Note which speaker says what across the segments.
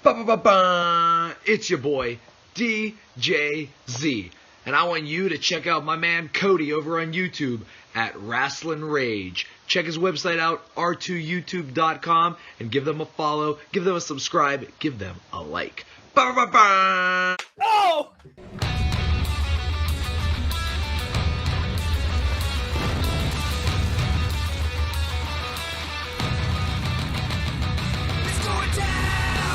Speaker 1: Ba-ba-ba-ba! It's your boy, DJZ. And I want you to check out my man Cody over on YouTube at Rasslin Rage. Check his website out, r2youtube.com, and give them a follow, give them a subscribe, give them a like. Ba-ba-ba-ba!
Speaker 2: Oh!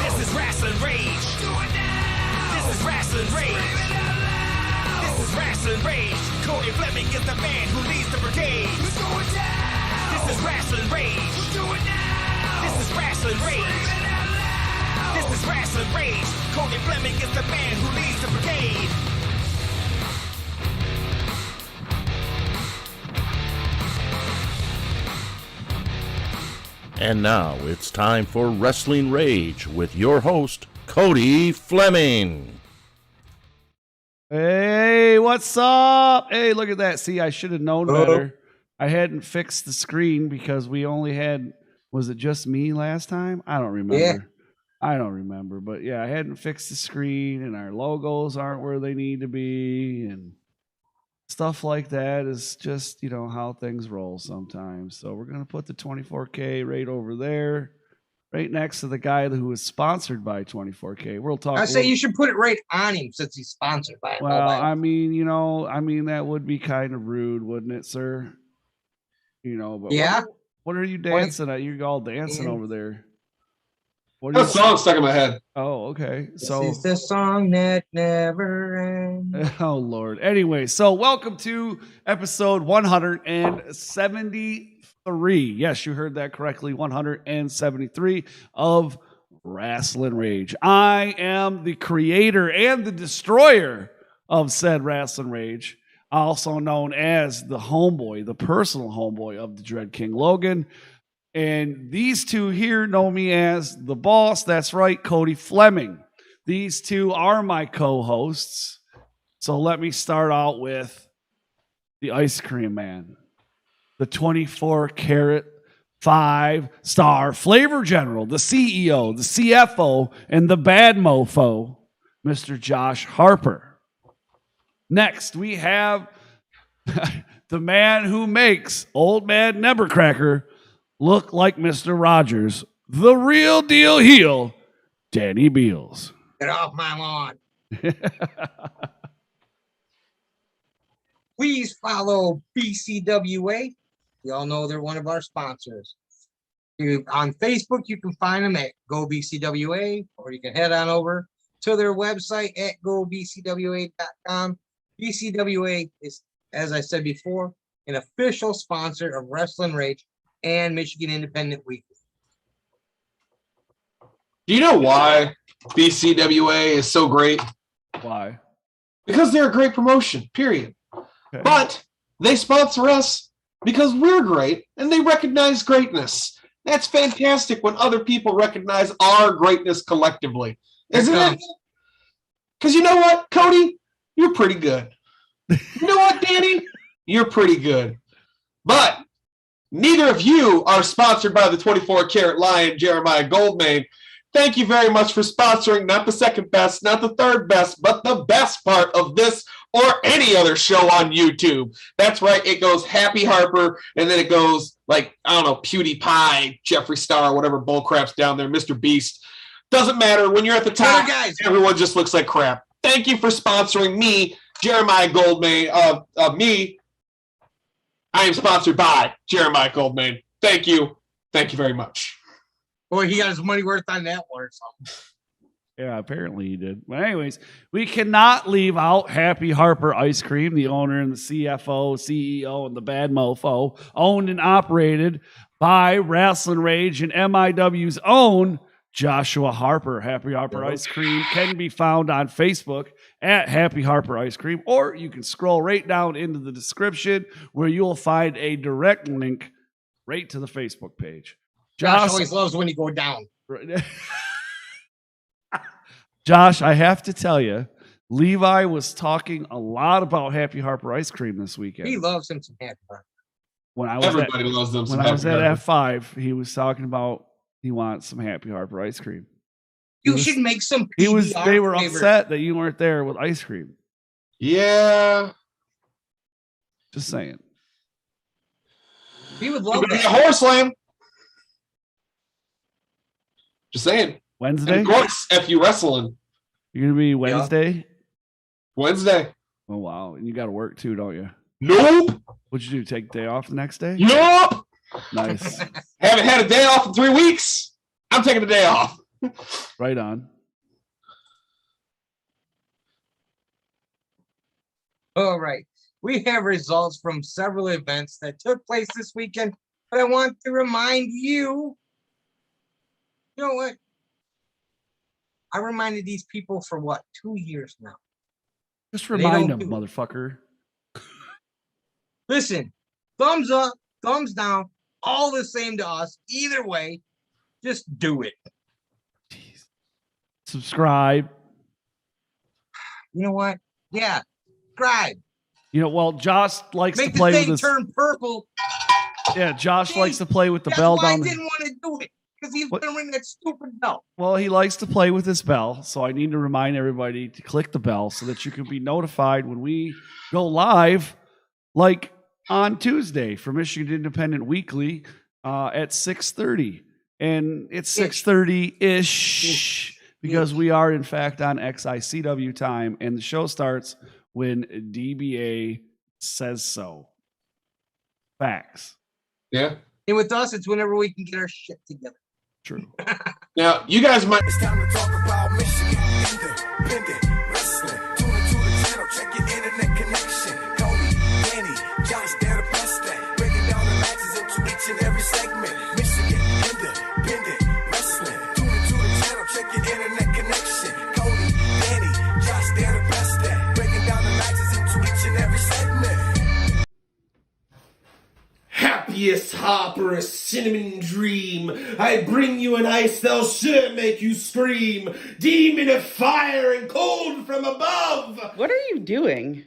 Speaker 3: This is Rasslin Rage. Do it now. This is Rasslin Rage. Scream it out loud. This is Rasslin Rage. Cody Fleming is the man who leads the brigade. Let's go down. This is Rasslin Rage. Do it now. This is Rasslin Rage. Scream it out loud. This is Rasslin Rage. Cody Fleming is the man who leads the brigade.
Speaker 4: And now it's time for Rasslin Rage with your host, Cody Fleming.
Speaker 2: Hey, what's up? Hey, look at that. See, I should have known better. I hadn't fixed the screen because we only had, was it just me last time? I don't remember.
Speaker 5: Yeah.
Speaker 2: I don't remember. But yeah, I hadn't fixed the screen and our logos aren't where they need to be. And stuff like that is just, you know, how things roll sometimes. So we're going to put the 24K right over there, right next to the guy who is sponsored by 24K. We'll talk.
Speaker 5: I say you should put it right on him since he's sponsored by him.
Speaker 2: Well, I mean, you know, that would be kind of rude, wouldn't it, sir? You know, but
Speaker 5: yeah.
Speaker 2: What are you dancing at? You're all dancing over there. What
Speaker 6: That song stuck in my head.
Speaker 2: Oh, okay.
Speaker 5: This
Speaker 2: So
Speaker 5: is the song that never ends.
Speaker 2: oh Lord. Anyway, so welcome to episode 173. Yes, you heard that correctly. 173 of Rasslin Rage. I am the creator and the destroyer of said Rasslin Rage, also known as the homeboy, the personal homeboy of the Dread King Logan. And these two here know me as the boss. That's right, Cody Fleming. These two are my co-hosts. So let me start out with the Ice Cream Man, the 24-karat 5-star flavor general, the CEO, the CFO, and the bad mofo, Mr. Josh Harper. Next, we have the man who makes Old Man Nevercracker look like Mr. Rogers, the real deal heel, Danny Beals.
Speaker 5: Get off my lawn. Please follow BCWA. You all know they're one of our sponsors. On Facebook, you can find them at Go BCWA, or you can head on over to their website at gobcwa.com. BCWA is, as I said before, an official sponsor of Rasslin Rage and Michigan Independent Weekly.
Speaker 6: Do you know why BCWA is so great?
Speaker 2: Why?
Speaker 6: Because they're a great promotion, period.
Speaker 2: Okay.
Speaker 6: But they sponsor us because we're great and they recognize greatness. That's fantastic when other people recognize our greatness collectively. Isn't it? Because you know what, Cody? You're pretty good. You know what, Danny? You're pretty good. But neither of you are sponsored by the 24-karat lion, Jeremiah Goldmane. Thank you very much for sponsoring not the second best, not the third best, but the best part of this or any other show on YouTube. That's right. It goes Happy Harper, and then it goes like, I don't know, PewDiePie, Jeffree Star, whatever bullcrap's down there, Mr. Beast. Doesn't matter. When you're at the top,
Speaker 5: guys,
Speaker 6: everyone just looks like crap. Thank you for sponsoring me, Jeremiah Goldmane. I am sponsored by Jeremiah Goldmane. Thank you. Thank you very much.
Speaker 5: Boy, he got his money worth on that one or something.
Speaker 2: Yeah, apparently he did. But anyways, we cannot leave out Happy Harper Ice Cream, the owner and the CFO, CEO, and the bad mofo, owned and operated by Rasslin Rage and MIW's own Joshua Harper. Happy Harper Ice Cream can be found on Facebook at Happy Harper Ice Cream, or you can scroll right down into the description where you'll find a direct link right to the Facebook page.
Speaker 5: Josh always loves when you go down.
Speaker 2: Josh, I have to tell you, Levi was talking a lot about Happy Harper ice cream this weekend.
Speaker 5: He loves him some Happy Harper.
Speaker 2: When I was
Speaker 6: Everybody loves them.
Speaker 2: When I was at F5, he was talking about he wants some Happy Harper ice cream.
Speaker 5: You should make some.
Speaker 2: They were
Speaker 5: flavor.
Speaker 2: upset that you weren't there with ice cream.
Speaker 6: Yeah.
Speaker 2: Just saying.
Speaker 5: We would love
Speaker 6: a
Speaker 5: that.
Speaker 6: horse slam. Just saying.
Speaker 2: Wednesday?
Speaker 6: And of course, FU wrestling.
Speaker 2: You're gonna be Wednesday?
Speaker 6: Wednesday.
Speaker 2: Oh wow. And you gotta work too, don't you?
Speaker 6: Nope.
Speaker 2: What'd you do? Take the day off the next day?
Speaker 6: Nope.
Speaker 2: Nice.
Speaker 6: Haven't had a day off in 3 weeks. I'm taking the day off.
Speaker 2: Right on.
Speaker 5: All right. We have results from several events that took place this weekend, but I want to remind you. You know what? I reminded these people for what, 2 years now.
Speaker 2: Just remind them,
Speaker 5: do-
Speaker 2: motherfucker.
Speaker 5: Listen, thumbs up, thumbs down, all the same to us. Either way, just do it.
Speaker 2: Jeez. Subscribe.
Speaker 5: You know what? Yeah, subscribe.
Speaker 2: You know, well, Josh likes
Speaker 5: Make
Speaker 2: to
Speaker 5: the
Speaker 2: play with
Speaker 5: thing
Speaker 2: his.
Speaker 5: turn purple.
Speaker 2: Yeah, Josh
Speaker 5: See,
Speaker 2: likes to play with the
Speaker 5: That's
Speaker 2: bell
Speaker 5: why
Speaker 2: down.
Speaker 5: I didn't want to do it, because he's
Speaker 2: What?
Speaker 5: going to ring that stupid bell.
Speaker 2: Well, he likes to play with his bell, so I need to remind everybody to click the bell so that you can be notified when we go live, like on Tuesday for Michigan Independent Weekly at 6:30, and it's 6:30 ish because we are in fact on XICW time, and the show starts when DBA says so. Facts.
Speaker 6: Yeah.
Speaker 5: And with us, it's whenever we can get our shit together.
Speaker 2: True.
Speaker 6: Now, you guys might.
Speaker 3: It's time to talk about Michigan Independent Wrestling. Tune into the channel, check your internet connection. Cody, Danny, Josh, they're the best at breaking down the matches into each and every segment. Michigan Independent Wrestling. Tune into the channel, check your internet connection. Cody, Danny, Josh, they're the best at breaking down the matches into each and every segment.
Speaker 7: Happiest Harper, a cinnamon dream. I bring you an ice that'll sure make you scream. Demon of fire and cold from above.
Speaker 8: What are you doing?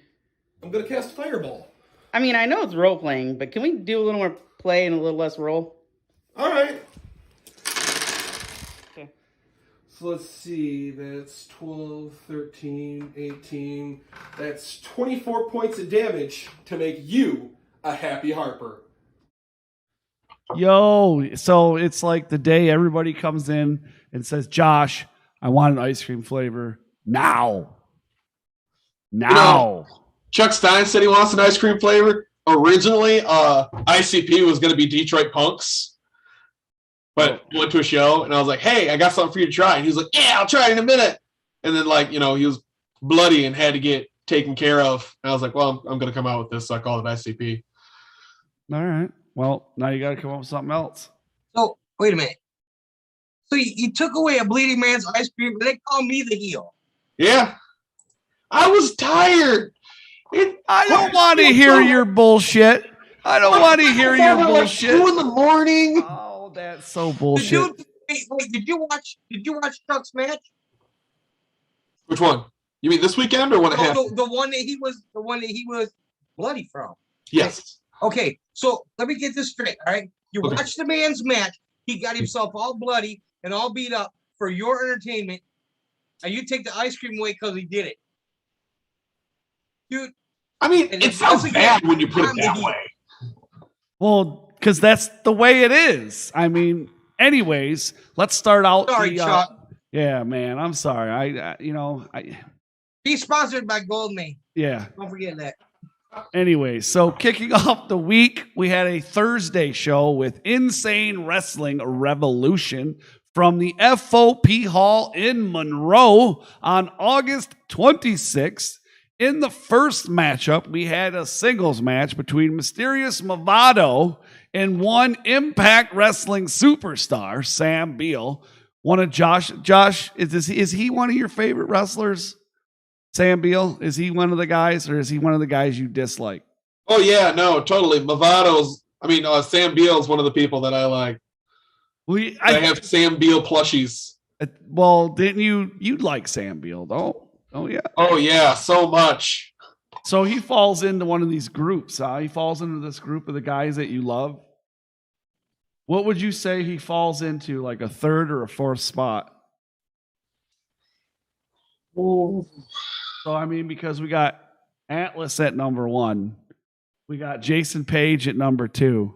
Speaker 7: I'm gonna cast Fireball.
Speaker 8: I mean, I know it's role playing, but can we do a little more play and a little less role?
Speaker 7: All right.
Speaker 8: Okay.
Speaker 7: So let's see. That's 12, 13, 18. That's 24 points of damage to make you a happy Harper.
Speaker 2: Yo, so it's like the day everybody comes in and says, Josh, I want an ice cream flavor now. Now.
Speaker 6: Chuck Stein said he wants an ice cream flavor. Originally, ICP was going to be Detroit Punks, but went to a show and I was like, "Hey, I got something for you to try." And he was like, "Yeah, I'll try it in a minute." And then, like, you know, he was bloody and had to get taken care of. And I was like, "Well, I'm going to come out with this," so I called it ICP.
Speaker 2: All right. Well, now you got to come up with something else.
Speaker 5: So, wait a minute. So you took away a bleeding man's ice cream, but they call me the heel.
Speaker 6: Yeah, I was tired.
Speaker 2: I don't want to hear your bullshit. I don't want to hear your bullshit.
Speaker 6: 2 in the morning.
Speaker 2: Oh, that's so bullshit.
Speaker 5: Did you watch Chuck's match?
Speaker 6: Which one? You mean this weekend or one and a half?
Speaker 5: The one that he was bloody from.
Speaker 6: Yes.
Speaker 5: Okay, so let me get this straight, all right? You
Speaker 6: Okay.
Speaker 5: watch the man's match. He got himself all bloody and all beat up for your entertainment, and you take the ice cream away because he did it. Dude,
Speaker 6: I mean,
Speaker 5: and
Speaker 6: it
Speaker 5: it's
Speaker 6: sounds
Speaker 5: once
Speaker 6: bad
Speaker 5: again,
Speaker 6: when you put it
Speaker 5: I'm the
Speaker 6: that
Speaker 5: heel.
Speaker 6: way.
Speaker 2: Well, because that's the way it is. I mean, anyways, let's start out.
Speaker 5: Sorry, Chuck.
Speaker 2: Yeah, man, I'm sorry.
Speaker 5: He's sponsored by Goldman.
Speaker 2: Yeah.
Speaker 5: Don't forget that.
Speaker 2: Anyway, so kicking off the week, we had a Thursday show with Insane Wrestling Revolution from the FOP Hall in Monroe on August 26th. In the first matchup, we had a singles match between Mysterious Movado and one Impact Wrestling superstar, Sam Beal. One of Josh, is he one of your favorite wrestlers? Sam Beal, is he one of the guys, or is he one of the guys you dislike?
Speaker 6: Oh yeah, no, totally. Sam Beal's one of the people that I like. I have Sam Beal plushies.
Speaker 2: Well, didn't you'd like Sam Beal though? Oh yeah.
Speaker 6: Oh yeah, so much.
Speaker 2: So he falls into one of these groups. He falls into this group of the guys that you love. What would you say he falls into, like a third or a fourth spot? So, I mean, because we got Atlas at number 1. We got Jason Page at number 2.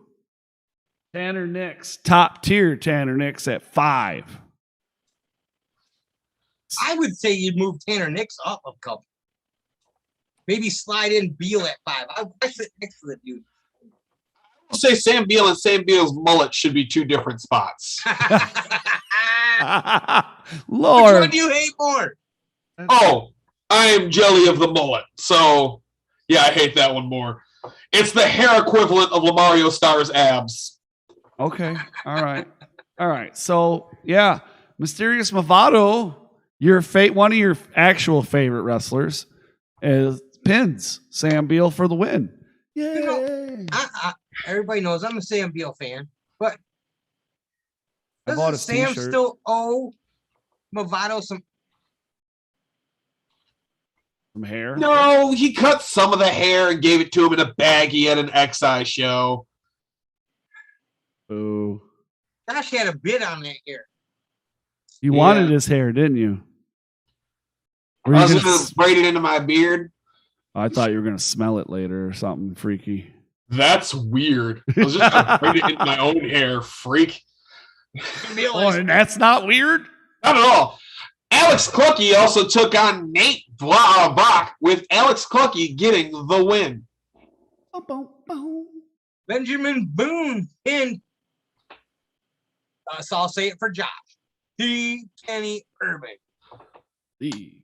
Speaker 2: Tanner Nix, top tier Tanner Nix at 5.
Speaker 5: I would say you'd move Tanner Nix up a couple. Maybe slide in Beal at 5. I sit next to the dude.
Speaker 6: I'll say Sam Beal and Sam Beal's mullet should be 2 different spots.
Speaker 2: Lord.
Speaker 5: Which one do you hate more?
Speaker 6: Oh, I am jelly of the mullet. So, yeah, I hate that one more. It's the hair equivalent of Lamario Starr's abs.
Speaker 2: Okay. All right. So, yeah, Mysterious Movado, one of your actual favorite wrestlers, is pins Sam Beal for the win. Yeah.
Speaker 5: You know, everybody knows I'm a Sam Beal fan, but
Speaker 2: I bought
Speaker 5: doesn't
Speaker 2: a
Speaker 5: Sam
Speaker 2: T-shirt.
Speaker 5: still owe Movado some
Speaker 2: hair?
Speaker 6: No, he cut some of the hair and gave it to him in a baggie at an XI show.
Speaker 2: Ooh.
Speaker 5: Josh had a bid on that hair.
Speaker 2: You wanted his hair, didn't you? Were
Speaker 6: I
Speaker 2: you
Speaker 6: was
Speaker 2: gonna
Speaker 6: going to braid it into my beard.
Speaker 2: I thought you were going to smell it later or something freaky.
Speaker 6: That's weird. I was just going to braid it into my own hair, freak.
Speaker 2: And that's not weird?
Speaker 6: Not at all. Alex Clucky also took on Nate Bach, with Alex Clucky getting the win.
Speaker 5: Benjamin Boone pinned. So I'll say it for Josh. Kenny Urban.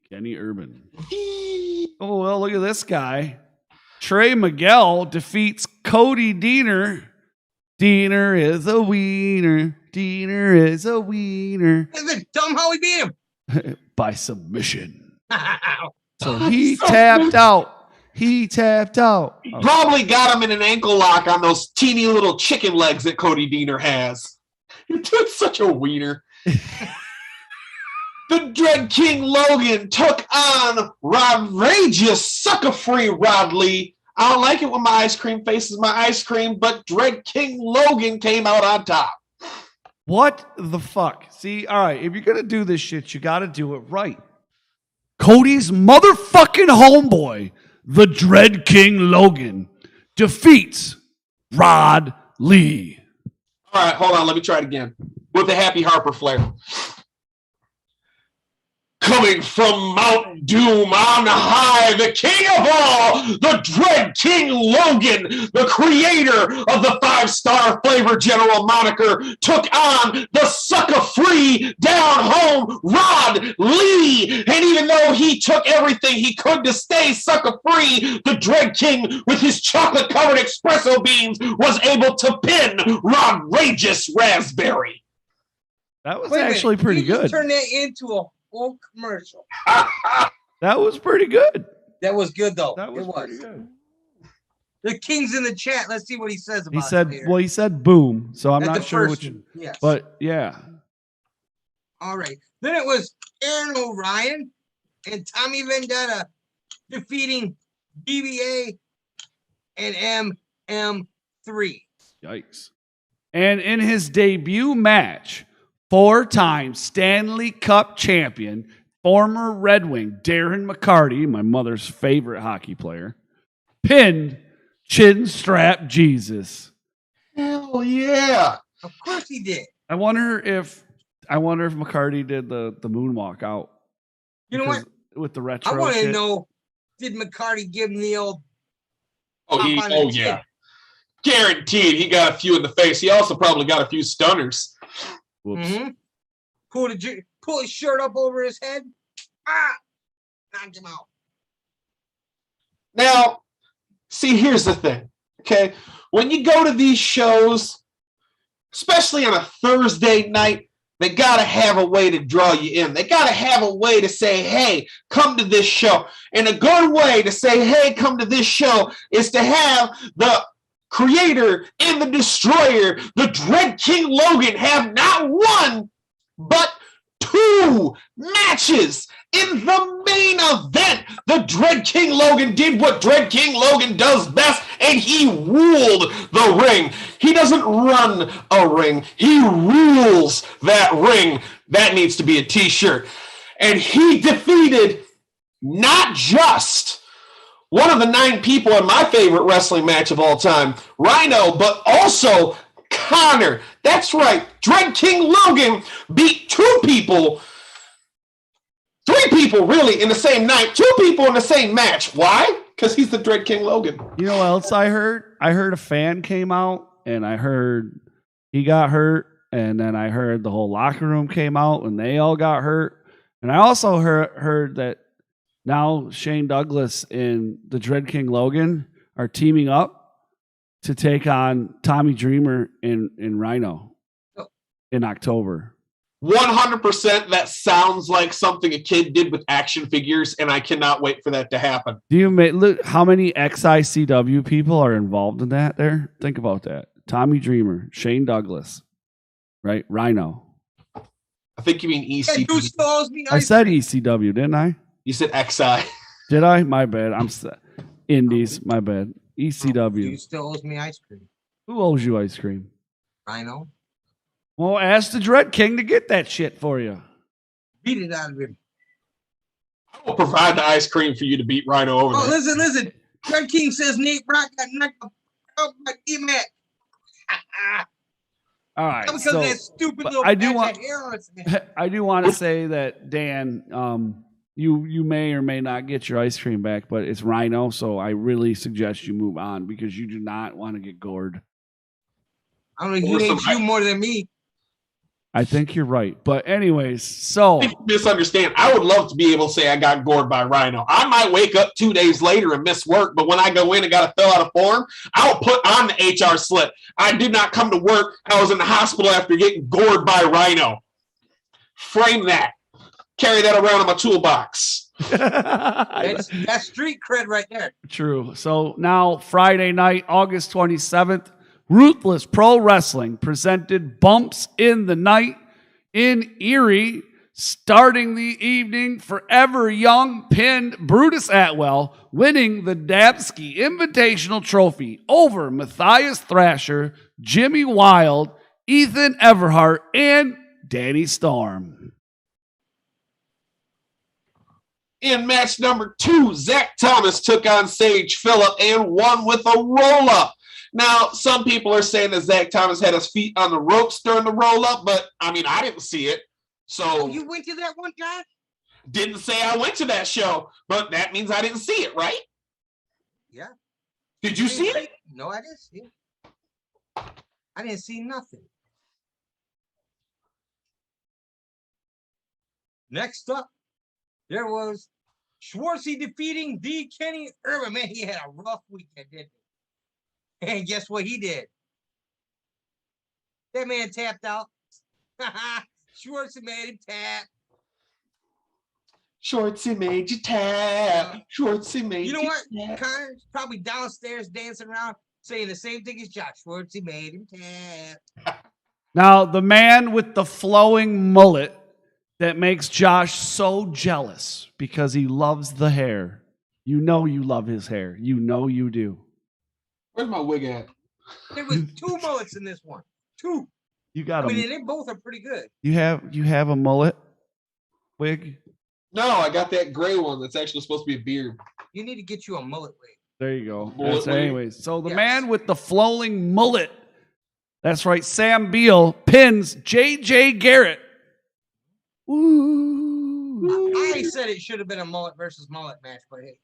Speaker 2: Kenny Urban. Oh, well, look at this guy. Trey Miguel defeats Cody Deaner. Deaner is a wiener. Deaner is a wiener.
Speaker 5: Is it dumb how we beat him?
Speaker 2: By submission. So he tapped out. He
Speaker 6: Probably got him in an ankle lock on those teeny little chicken legs that Cody Deaner has. You're such a wiener. The Dread King Logan took on Outrageous Sucker-Free Rod Lee. I don't like it when my ice cream faces my ice cream, but Dread King Logan came out on top.
Speaker 2: What the fuck? See, all right, if you're going to do this shit, you got to do it right. Cody's motherfucking homeboy, the Dread King Logan, defeats Rod Lee.
Speaker 6: All right, hold on. Let me try it again. With the happy Harper flair. Coming from Mount Doom on high, the king of all, the Dread King Logan, the creator of the 5-star flavor general moniker, took on the sucker-free, down-home Rod Lee. And even though he took everything he could to stay sucker-free, the Dread King, with his chocolate-covered espresso beans, was able to pin Outrageous Raspberry.
Speaker 2: That was actually pretty good.
Speaker 5: Turn that into a whole commercial.
Speaker 2: That was pretty good.
Speaker 5: That was good, though.
Speaker 2: That was
Speaker 5: it was
Speaker 2: pretty good.
Speaker 5: The King's in the chat. Let's see what he says about
Speaker 2: He said,
Speaker 5: it.
Speaker 2: well, he said boom, so I'm
Speaker 5: At
Speaker 2: not
Speaker 5: the
Speaker 2: sure
Speaker 5: first
Speaker 2: which.
Speaker 5: one, yes.
Speaker 2: But yeah.
Speaker 5: All right. Then it was Aaron O'Ryan and Tommy Vendetta defeating DBA and MM3.
Speaker 2: Yikes. And in his debut match, 4-time Stanley Cup champion, former Red Wing Darren McCarty, my mother's favorite hockey player, pinned Chin Strap Jesus.
Speaker 6: Hell yeah.
Speaker 5: Of course he did.
Speaker 2: I wonder if McCarty did the moonwalk out.
Speaker 5: You know what?
Speaker 2: With the retro
Speaker 5: I want to
Speaker 2: shit.
Speaker 5: know, did McCarty give him the old
Speaker 6: Oh, yeah. Guaranteed he got a few in the face. He also probably got a few stunners.
Speaker 2: Whoops.
Speaker 5: Mm-hmm. Pull his shirt up over his head. Knocked him out.
Speaker 6: Now, see, here's the thing, okay? When you go to these shows, especially on a Thursday night, they got to have a way to draw you in. They got to have a way to say, hey, come to this show. And a good way to say, hey, come to this show is to have the creator and the destroyer, the Dread King Logan, have not one, but 2 matches in the main event. The Dread King Logan did what Dread King Logan does best, and he ruled the ring. He doesn't run a ring. He rules that ring. That needs to be a T-shirt. And he defeated not just one of the 9 people in my favorite wrestling match of all time, Rhino, but also Connor. That's right. Dread King Logan beat 2 people, 3 people really in the same night, 2 people in the same match. Why? Because he's the Dread King Logan.
Speaker 2: You know what else I heard? I heard a fan came out, and I heard he got hurt, and then I heard the whole locker room came out, and they all got hurt. And I also heard that now Shane Douglas and the Dread King Logan are teaming up to take on Tommy Dreamer and Rhino in October.
Speaker 6: 100% that sounds like something a kid did with action figures, and I cannot wait for that to happen.
Speaker 2: Do you look how many XICW people are involved in that there? Think about that. Tommy Dreamer, Shane Douglas, right? Rhino.
Speaker 6: I think you mean ECW.
Speaker 2: I said ECW, didn't I?
Speaker 6: You said XI.
Speaker 2: Did I? My bad. Indies, my bad. ECW.
Speaker 5: You still owes me ice cream.
Speaker 2: Who owes you ice cream?
Speaker 5: Rhino.
Speaker 2: Well, ask the Dread King to get that shit for you.
Speaker 5: Beat it out of him.
Speaker 6: I will provide the ice cream for you to beat Rhino over there.
Speaker 5: Listen. Dread King says Nate Brock got knocked out by D-Mac.
Speaker 2: All right.
Speaker 5: Because that stupid little
Speaker 2: I do want to
Speaker 5: to
Speaker 2: say that, Dan, you may or may not get your ice cream back, but it's Rhino, so I really suggest you move on because you do not want to get gored.
Speaker 5: I don't know, he hates you more than me.
Speaker 2: I think you're right. But anyways, so
Speaker 6: People misunderstand. I would love to be able to say I got gored by Rhino. I might wake up 2 days later and miss work, but when I go in and got to fill out a form, I'll put on the HR slip. I did not come to work. I was in the hospital after getting gored by Rhino. Frame that. Carry that around in my toolbox.
Speaker 5: That's street cred right there.
Speaker 2: True. So now Friday night, August 27th, Ruthless Pro Wrestling presented Bumps in the Night in Erie. Starting the evening, Forever Young pinned Brutus Atwell, winning the Dabsky Invitational Trophy over Matthias Thrasher, Jimmy Wild, Ethan Everhart, and Danny Storm.
Speaker 6: In match number 2, Zach Thomas took on Sage Phillip and won with a roll-up. Now, some people are saying that Zach Thomas had his feet on the ropes during the roll-up, but, I mean, I didn't see it. So
Speaker 5: you went to that one, Josh?
Speaker 6: Didn't say I went to that show, but that means I didn't see it, right?
Speaker 5: Yeah.
Speaker 6: Did you see it?
Speaker 5: No, I didn't see it. I didn't see nothing. Next up, there was Schwartzy defeating D. Kenny Irvin. Man, he had a rough weekend, didn't he? And guess what he did? That man tapped out. Schwartzy made him tap.
Speaker 6: Schwartzy made you tap. Schwartzy made you
Speaker 5: know what?
Speaker 6: tap.
Speaker 5: Connor's probably downstairs dancing around saying the same thing as Josh. Schwartzy made him tap.
Speaker 2: Now, the man with the flowing mullet that makes Josh so jealous because he loves the hair. You know you love his hair. You know you do.
Speaker 6: Where's my wig at?
Speaker 5: There was 2 mullets in this one. 2.
Speaker 2: You got
Speaker 5: I mean, they both are pretty good.
Speaker 2: You have a mullet wig?
Speaker 6: No, I got that gray one that's actually supposed to be a beard.
Speaker 5: You need to get you a mullet wig.
Speaker 2: There you go.
Speaker 6: Mullet wig.
Speaker 2: Anyways, so the man with the flowing mullet, that's right, Sam Beal pins JJ Garrett. Ooh.
Speaker 5: I said it should have been a mullet versus mullet match, but hey.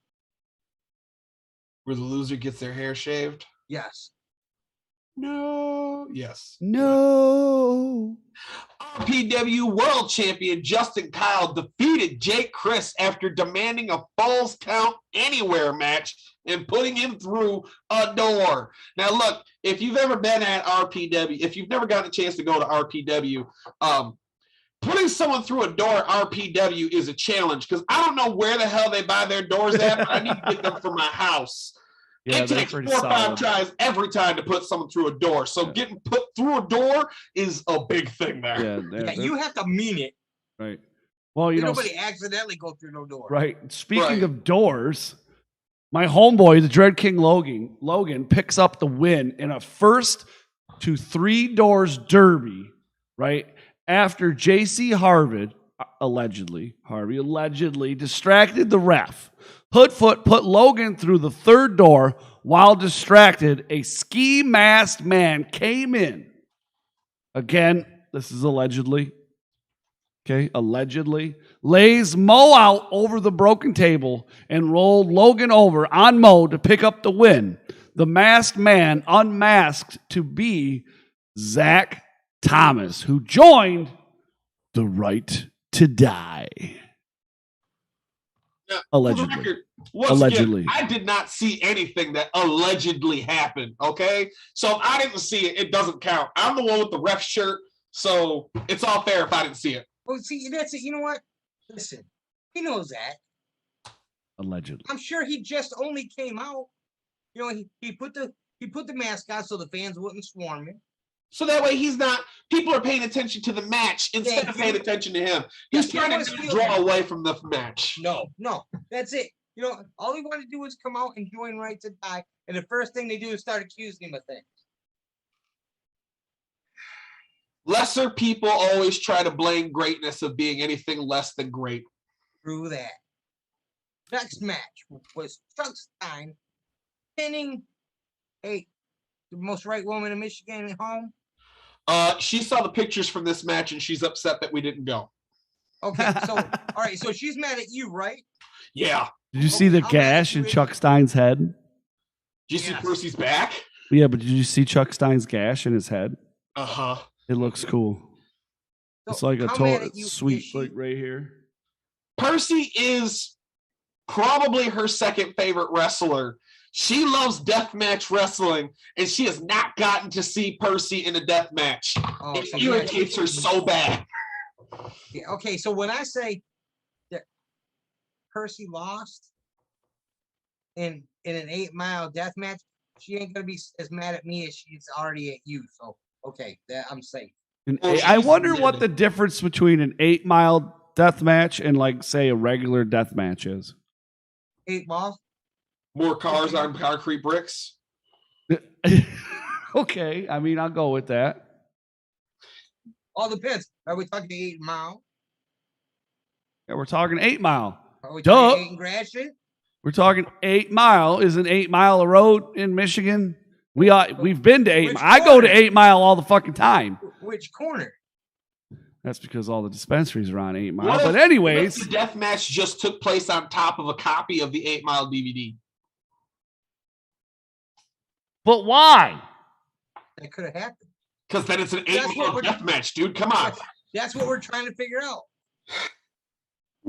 Speaker 6: Where the loser gets their hair shaved?
Speaker 5: Yes.
Speaker 6: No. Yes.
Speaker 2: No.
Speaker 6: RPW World Champion Justin Kyle defeated Jake Chris after demanding a Falls Count Anywhere match and putting him through a door. Now, look, if you've ever been at RPW, if you've never gotten a chance to go to RPW, putting someone through a door at RPW is a challenge because I don't know where the hell they buy their doors at, but I need to get them for my house.
Speaker 2: Yeah,
Speaker 6: it takes 4 or 5 tries every time to put someone through a door. So getting put through a door is a big thing there.
Speaker 5: Yeah, you have to mean it.
Speaker 2: Right. Well,
Speaker 5: nobody accidentally go through no door.
Speaker 2: Right. Speaking of doors, my homeboy, the Dread King Logan picks up the win in a first to 3 doors derby, right? After JC Harvard Harvey allegedly distracted the ref. Hoodfoot put Logan through the third door while distracted. A ski masked man came in. Again, this is allegedly. Okay, allegedly. Lays Mo out over the broken table and rolled Logan over on Mo to pick up the win. The masked man unmasked to be Zach Thomas, who joined the Right to Die.
Speaker 6: Now,
Speaker 2: Allegedly.
Speaker 6: for the record, once
Speaker 2: Allegedly.
Speaker 6: again, I did not see anything that allegedly happened. Okay, so if I didn't see it, it doesn't count. I'm the one with the ref shirt, so it's all fair if I didn't see it.
Speaker 5: Oh, see, that's it. You know what? Listen, he knows that.
Speaker 2: Allegedly.
Speaker 5: I'm sure he just only came out. You know, he put the mask on so the fans wouldn't swarm him.
Speaker 6: So that way people are paying attention to the match instead of paying attention to him. He's trying to draw away from the match.
Speaker 5: No, that's it. You know, all he wanted to do was come out and join Right to Die, and the first thing they do is start accusing him of things.
Speaker 6: Lesser people always try to blame greatness of being anything less than great.
Speaker 5: Through that. Next match was Chuck Stein pinning the most right woman in Michigan at home.
Speaker 6: She saw the pictures from this match and she's upset that we didn't go.
Speaker 5: Okay, so all right, so she's mad at you, right?
Speaker 6: Yeah.
Speaker 2: Did you see the gash in Chuck Stein's head?
Speaker 6: Did you see Percy's back?
Speaker 2: Yeah, but did you see Chuck Stein's gash in his head?
Speaker 6: Uh-huh.
Speaker 2: It looks cool.
Speaker 5: So
Speaker 2: It's like a
Speaker 5: how mad
Speaker 2: total
Speaker 5: at you
Speaker 2: sweet,
Speaker 5: is she?
Speaker 2: like right here.
Speaker 6: Percy is probably her second favorite wrestler. She loves deathmatch wrestling, and she has not gotten to see Percy in a death match.
Speaker 5: Oh,
Speaker 6: It
Speaker 5: so
Speaker 6: irritates her so bad.
Speaker 5: Yeah, okay, so when I say that Percy lost in an 8 Mile death match, she ain't gonna be as mad at me as she's already at you. So okay, that I'm safe.
Speaker 2: I wonder what the difference between an 8 Mile death match and, like, say, a regular death match is.
Speaker 5: 8 Ball.
Speaker 6: More cars on concrete bricks.
Speaker 2: Okay, I mean, I'll go with that.
Speaker 5: All depends. Are we talking 8 Mile?
Speaker 2: Yeah, we're talking 8 Mile.
Speaker 5: Are we
Speaker 2: Duh.
Speaker 5: talking 8 in Gratiot?
Speaker 2: We're talking 8 Mile. Is an 8 Mile a road in Michigan? We've been to 8 Mile. I go to 8 Mile all the fucking time.
Speaker 5: Which corner?
Speaker 2: That's because all the dispensaries are on 8 Mile.
Speaker 6: What
Speaker 2: But
Speaker 6: if
Speaker 2: anyways,
Speaker 6: the death match just took place on top of a copy of the 8 Mile DVD?
Speaker 2: but why?
Speaker 5: That could have happened.
Speaker 6: Because then it's an 8
Speaker 5: That's what
Speaker 6: Mile
Speaker 5: we're-
Speaker 6: death match, dude. Come on.
Speaker 5: That's what we're trying to figure out.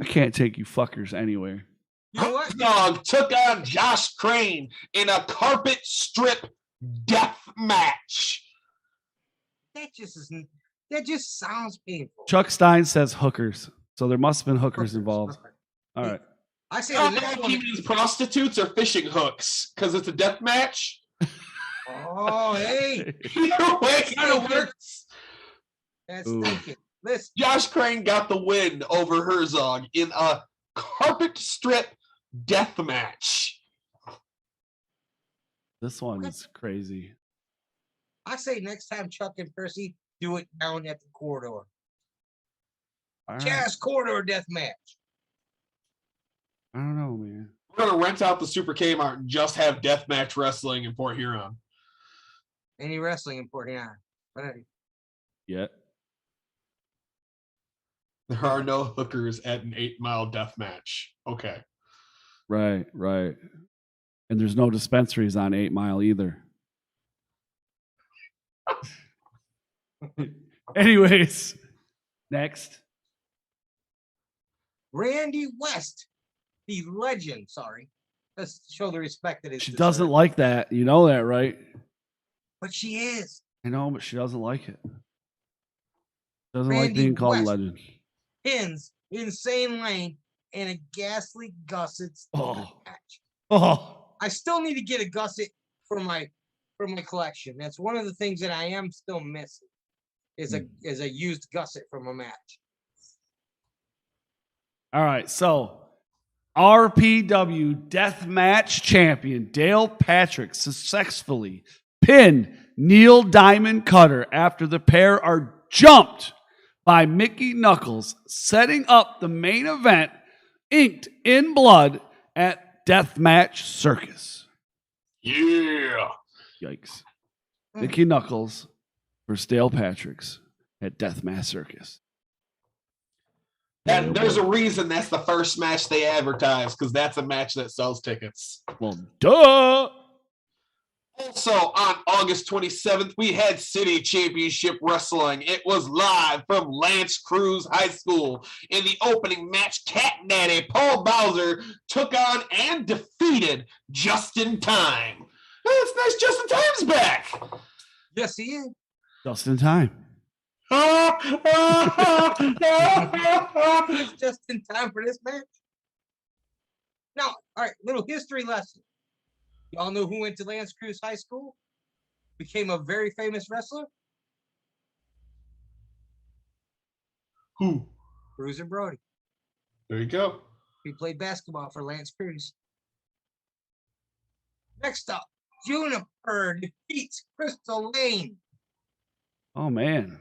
Speaker 2: I can't take you fuckers anywhere.
Speaker 5: You know what?
Speaker 6: Dog took on Josh Crane in a carpet strip death match.
Speaker 5: That just sounds painful.
Speaker 2: Chuck Stein says hookers. So there must have been hookers involved. All right.
Speaker 5: I say
Speaker 6: I
Speaker 5: the
Speaker 6: don't know
Speaker 5: next
Speaker 6: if
Speaker 5: one.
Speaker 6: he means prostitutes or fishing hooks because it's a death match.
Speaker 5: Oh, hey,
Speaker 6: Either way, it
Speaker 5: That'll work.
Speaker 6: works.
Speaker 5: that's
Speaker 2: Ooh.
Speaker 5: thinking. Listen,
Speaker 6: Josh Crane got the win over Herzog in a carpet strip death match.
Speaker 2: This one is crazy.
Speaker 5: I say next time Chuck and Percy do it down at the corridor.
Speaker 2: All right.
Speaker 5: Jazz corridor death match.
Speaker 2: I don't know, man.
Speaker 6: We're gonna rent out the Super Kmart and just have deathmatch wrestling in Port Huron.
Speaker 5: Any wrestling in Port Huron.
Speaker 2: Yet.
Speaker 6: There are no hookers at an 8 Mile death match. Okay.
Speaker 2: Right. And there's no dispensaries on 8 Mile either. Anyways, next.
Speaker 5: Randy West, the legend. Sorry, let's show the respect that
Speaker 2: She
Speaker 5: it's.
Speaker 2: doesn't like that. You know that, right?
Speaker 5: but she is.
Speaker 2: I know, but she doesn't like it. Doesn't like
Speaker 5: Randy
Speaker 2: being called
Speaker 5: West.
Speaker 2: legend.
Speaker 5: Pins Insane Lane and a Ghastly Gusset
Speaker 2: Oh.
Speaker 5: match.
Speaker 2: Oh,
Speaker 5: I still need to get a gusset for my collection. That's one of the things that I am still missing. Is a used gusset from a match.
Speaker 2: all right. So, RPW Deathmatch Champion Dale Patrick successfully pinned Neil Diamond Cutter after the pair are jumped by Mickey Knuckles, setting up the main event, inked in blood at Deathmatch Circus.
Speaker 6: Yeah.
Speaker 2: Yikes. Mickey Knuckles versus Dale Patricks at Deathmatch Circus.
Speaker 6: And there's a reason that's the first match they advertise, because that's a match that sells tickets.
Speaker 2: Well, duh.
Speaker 6: Also, on August 27th, we had City Championship Wrestling. It was live from Lance Cruz High School. In the opening match, Cat Daddy Paul Bowser took on and defeated Justin Time. Oh, it's nice Justin Time's back.
Speaker 5: Yes, he is.
Speaker 2: Just in time.
Speaker 5: It's just in time for this match. Now, all right, little history lesson. Y'all know who went to Lance Cruz High School? Became a very famous wrestler?
Speaker 6: Who?
Speaker 5: Bruiser Brody.
Speaker 6: There you go.
Speaker 5: He played basketball for Lance Cruz. Next up, Juniper defeats Crystal Lane.
Speaker 2: Oh, man.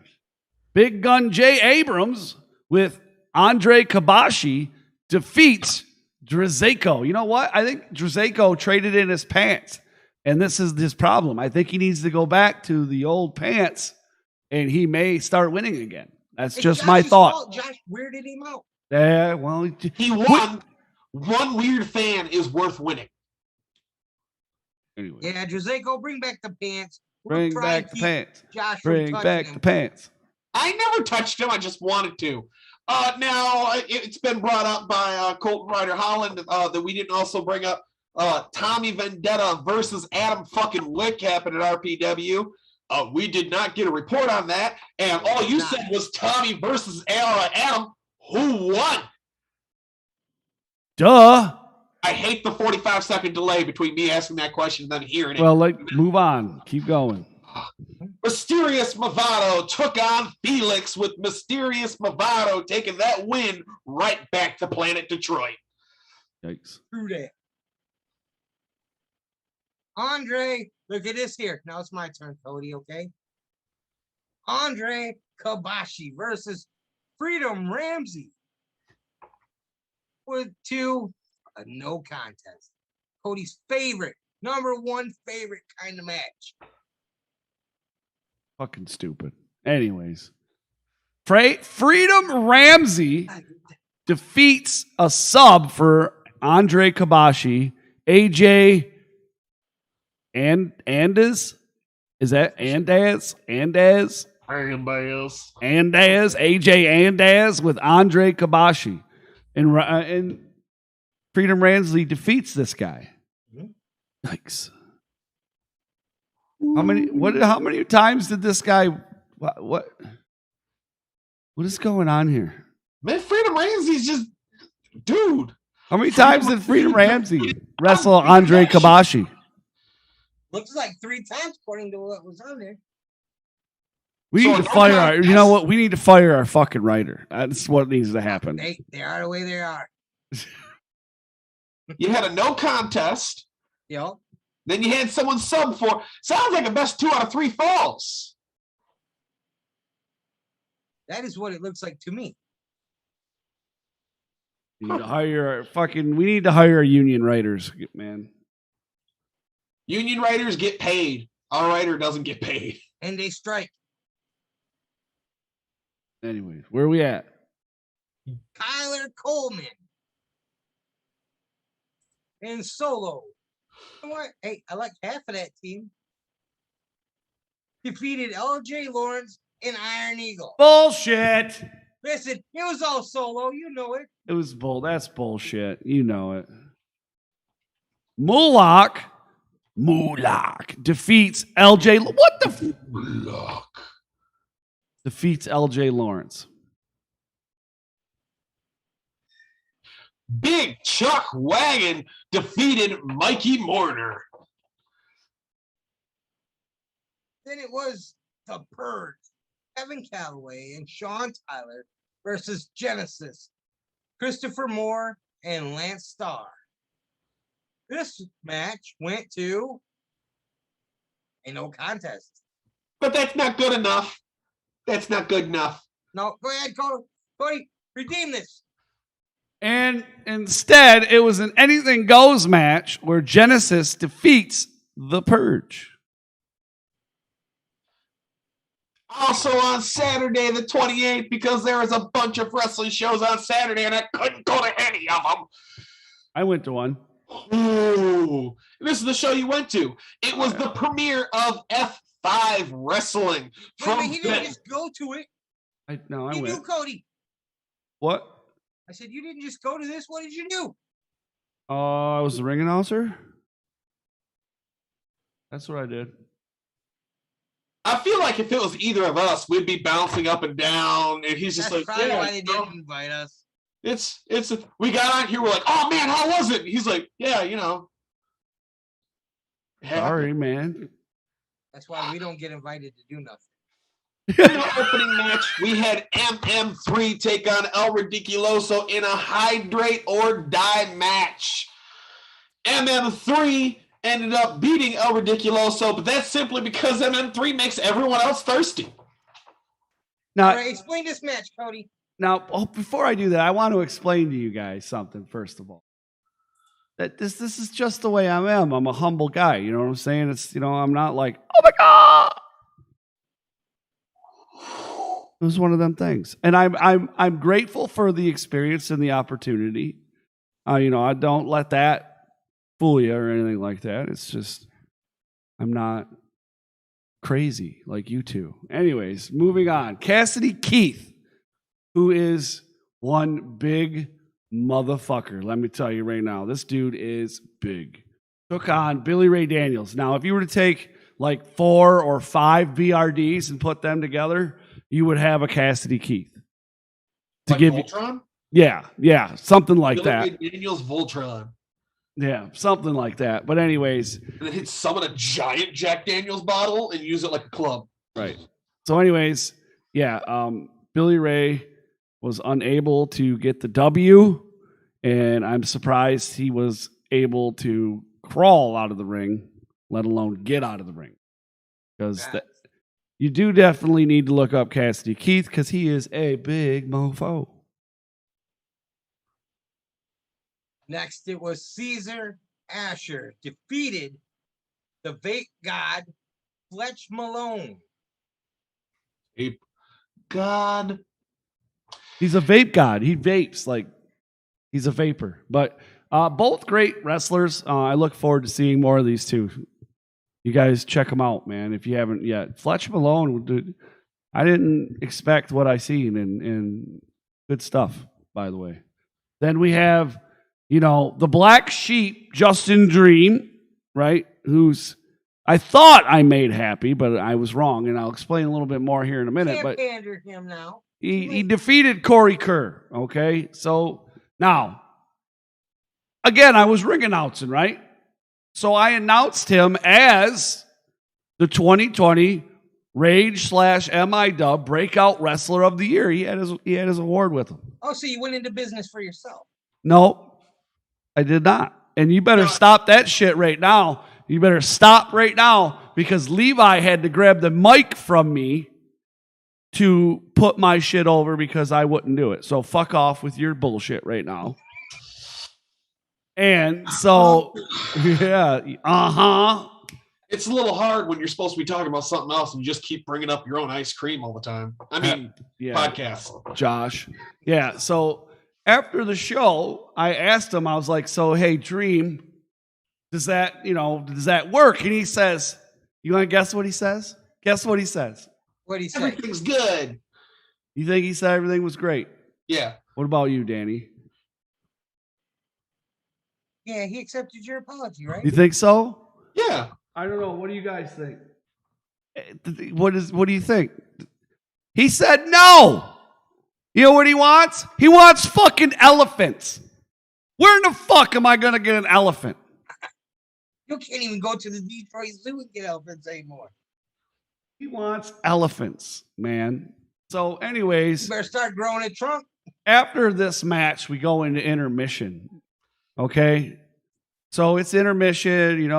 Speaker 2: Big Gun Jay Abrams with Andre Kobashi defeats Drizeko. You know what? I think Drizeko traded in his pants, and this is his problem. I think he needs to go back to the old pants, and he may start winning again. That's just my thought.
Speaker 5: Josh weirded him out.
Speaker 2: Yeah, well,
Speaker 6: He won. One weird fan is worth winning.
Speaker 2: Anyway,
Speaker 5: Yeah, Drizeko, bring back the pants.
Speaker 2: bring back the pants.
Speaker 5: Josh from
Speaker 2: Bring
Speaker 5: touching
Speaker 2: back
Speaker 5: him.
Speaker 2: the pants.
Speaker 6: I never touched him. I just wanted to. Now, it's been brought up by Colton Ryder Holland that we didn't also bring up Tommy Vendetta versus Adam fucking Wick happened at RPW. We did not get a report on that. And all you said was Tommy versus Adam. Who won?
Speaker 2: Duh.
Speaker 6: I hate the 45-second delay between me asking that question and then hearing it.
Speaker 2: Well, move on. Keep going.
Speaker 6: Mysterious Movado took on Felix, with Mysterious Movado taking that win right back to Planet Detroit.
Speaker 2: Yikes.
Speaker 5: True that. Andre, look at this here. Now it's my turn, Cody, okay? Andre Kobashi versus Freedom Ramsay. To a no contest. Cody's favorite, number one favorite kind of match.
Speaker 2: Fucking stupid. Anyways. Freedom Ramsay defeats a sub for Andre Kobashi. AJ Andaz? Is that Andaz? Andaz? AJ Andaz with Andre Kobashi. And Freedom Ramsay defeats this guy. Yikes. How many times did this guy what is going on here?
Speaker 6: Man, Freedom Ramsay's just dude.
Speaker 2: How many times did Freedom Ramsay wrestle Andre Kobashi?
Speaker 5: Looks like 3 times according to what was on there.
Speaker 2: We need to fire our, you know what? We need to fire our fucking writer. That's what needs to happen.
Speaker 5: They are the way they are.
Speaker 6: You had a no contest.
Speaker 5: Yep.
Speaker 6: Then you had someone sub for. Sounds like a best 2 out of 3 falls.
Speaker 5: That is what it looks like to me.
Speaker 2: We need to hire our union writers, man.
Speaker 6: Union writers get paid. Our writer doesn't get paid.
Speaker 5: And they strike.
Speaker 2: Anyways, where are we at?
Speaker 5: Kyler Coleman. And Solo. You know what? Hey, I like half of that team. Defeated LJ Lawrence and Iron Eagle.
Speaker 2: Bullshit.
Speaker 5: Listen, it was all Solo. You know it.
Speaker 2: It was that's bullshit. You know it. Mullock defeats LJ. What the Mullock defeats LJ Lawrence.
Speaker 6: Big Chuck Wagon defeated Mikey Morner.
Speaker 5: Then it was the Purge, Kevin Calloway and Sean Tyler versus Genesis, Christopher Moore and Lance Starr. This match went to a no contest.
Speaker 6: But that's not good enough. That's not good enough.
Speaker 5: No, go ahead, Cody. Cody, redeem this.
Speaker 2: And instead, it was an anything goes match where Genesis defeats the Purge.
Speaker 6: Also on Saturday the 28th, because there was a bunch of wrestling shows on Saturday and I couldn't go to any of them.
Speaker 2: I went to one.
Speaker 6: Ooh, this is the show you went to. It was the premiere of F5 Wrestling.
Speaker 5: Wait, he didn't just go to it.
Speaker 2: I
Speaker 5: You
Speaker 2: went.
Speaker 5: do, Cody.
Speaker 2: What?
Speaker 5: I said, you didn't just go to this. What did you do?
Speaker 2: I was the ring announcer. That's what I did.
Speaker 6: I feel like if it was either of us, we'd be bouncing up and down, and he's just
Speaker 5: That's
Speaker 6: like,
Speaker 5: probably
Speaker 6: yeah,
Speaker 5: why they didn't invite us.
Speaker 6: we got on here, we're like, oh man, how was it? He's like, yeah,
Speaker 2: Sorry, man.
Speaker 5: That's why we don't get invited to do nothing.
Speaker 6: In the opening match, we had MM3 take on El Ridiculoso in a hydrate or die match. MM3 ended up beating El Ridiculoso, but that's simply because MM3 makes everyone else thirsty.
Speaker 2: Now,
Speaker 5: All right, explain this match, Cody.
Speaker 2: Now, before I do that, I want to explain to you guys something, first of all. That this is just the way I am. I'm a humble guy. You know what I'm saying? It's, I'm not like, oh my God. It was one of them things. And I'm grateful for the experience and the opportunity. I don't let that fool you or anything like that. It's just, I'm not crazy like you two. Anyways, moving on. Cassidy Keith, who is one big motherfucker. Let me tell you right now, this dude is big. Took on Billy Ray Daniels. Now, if you were to take like 4 or 5 BRDs and put them together, you would have a Cassidy Keith.
Speaker 6: To give Voltron?
Speaker 2: Yeah, something like
Speaker 6: Billy
Speaker 2: that.
Speaker 6: Ray Daniels Voltron.
Speaker 2: Yeah, something like that. But anyways,
Speaker 6: and then he'd summon a giant Jack Daniels bottle and use it like a club.
Speaker 2: Right. So, anyways, Billy Ray was unable to get the W, and I'm surprised he was able to crawl out of the ring, let alone get out of the ring. Because you do definitely need to look up Cassidy Keith because he is a big mofo.
Speaker 5: Next, it was Caesar Asher defeated the vape god Fletch Malone.
Speaker 6: Vape god.
Speaker 2: He's a vape god. He vapes like he's a vapor. But both great wrestlers. I look forward to seeing more of these two. You guys check them out, man, if you haven't yet. Fletch Malone, I didn't expect what I seen, and good stuff, by the way. Then we have, the black sheep, Justin Dream, right? Who's, I thought I made happy, but I was wrong, and I'll explain a little bit more here in a minute.
Speaker 5: Can't
Speaker 2: But
Speaker 5: pander him now.
Speaker 2: he defeated Corey Kerr, okay? So, now, again, I was ring announcing, right? So I announced him as the 2020 Rage/MIW Breakout Wrestler of the Year. He had his award with him.
Speaker 5: Oh, so you went into business for yourself?
Speaker 2: No, I did not. And you better stop that shit right now. You better stop right now because Levi had to grab the mic from me to put my shit over because I wouldn't do it. So fuck off with your bullshit right now. And so,
Speaker 6: It's a little hard when you're supposed to be talking about something else and you just keep bringing up your own ice cream all the time. I mean, podcasts.
Speaker 2: Josh. Yeah. So after the show, I asked him, I was like, so, hey, Dream, does that work? And he says, you want to guess what he says? Guess what he says?
Speaker 5: What did he say?
Speaker 6: Everything's good.
Speaker 2: You think he said everything was great?
Speaker 6: Yeah.
Speaker 2: What about you, Danny?
Speaker 5: Yeah, he accepted your apology, right?
Speaker 2: You think so?
Speaker 6: Yeah.
Speaker 2: I don't know. What do you guys think? What do you think? He said no. You know what he wants? He wants fucking elephants. Where in the fuck am I going to get an elephant?
Speaker 5: You can't even go to the Detroit Zoo and get elephants anymore.
Speaker 2: He wants elephants, man. So anyways.
Speaker 5: You better start growing a trunk.
Speaker 2: After this match, we go into intermission. Okay, so it's intermission.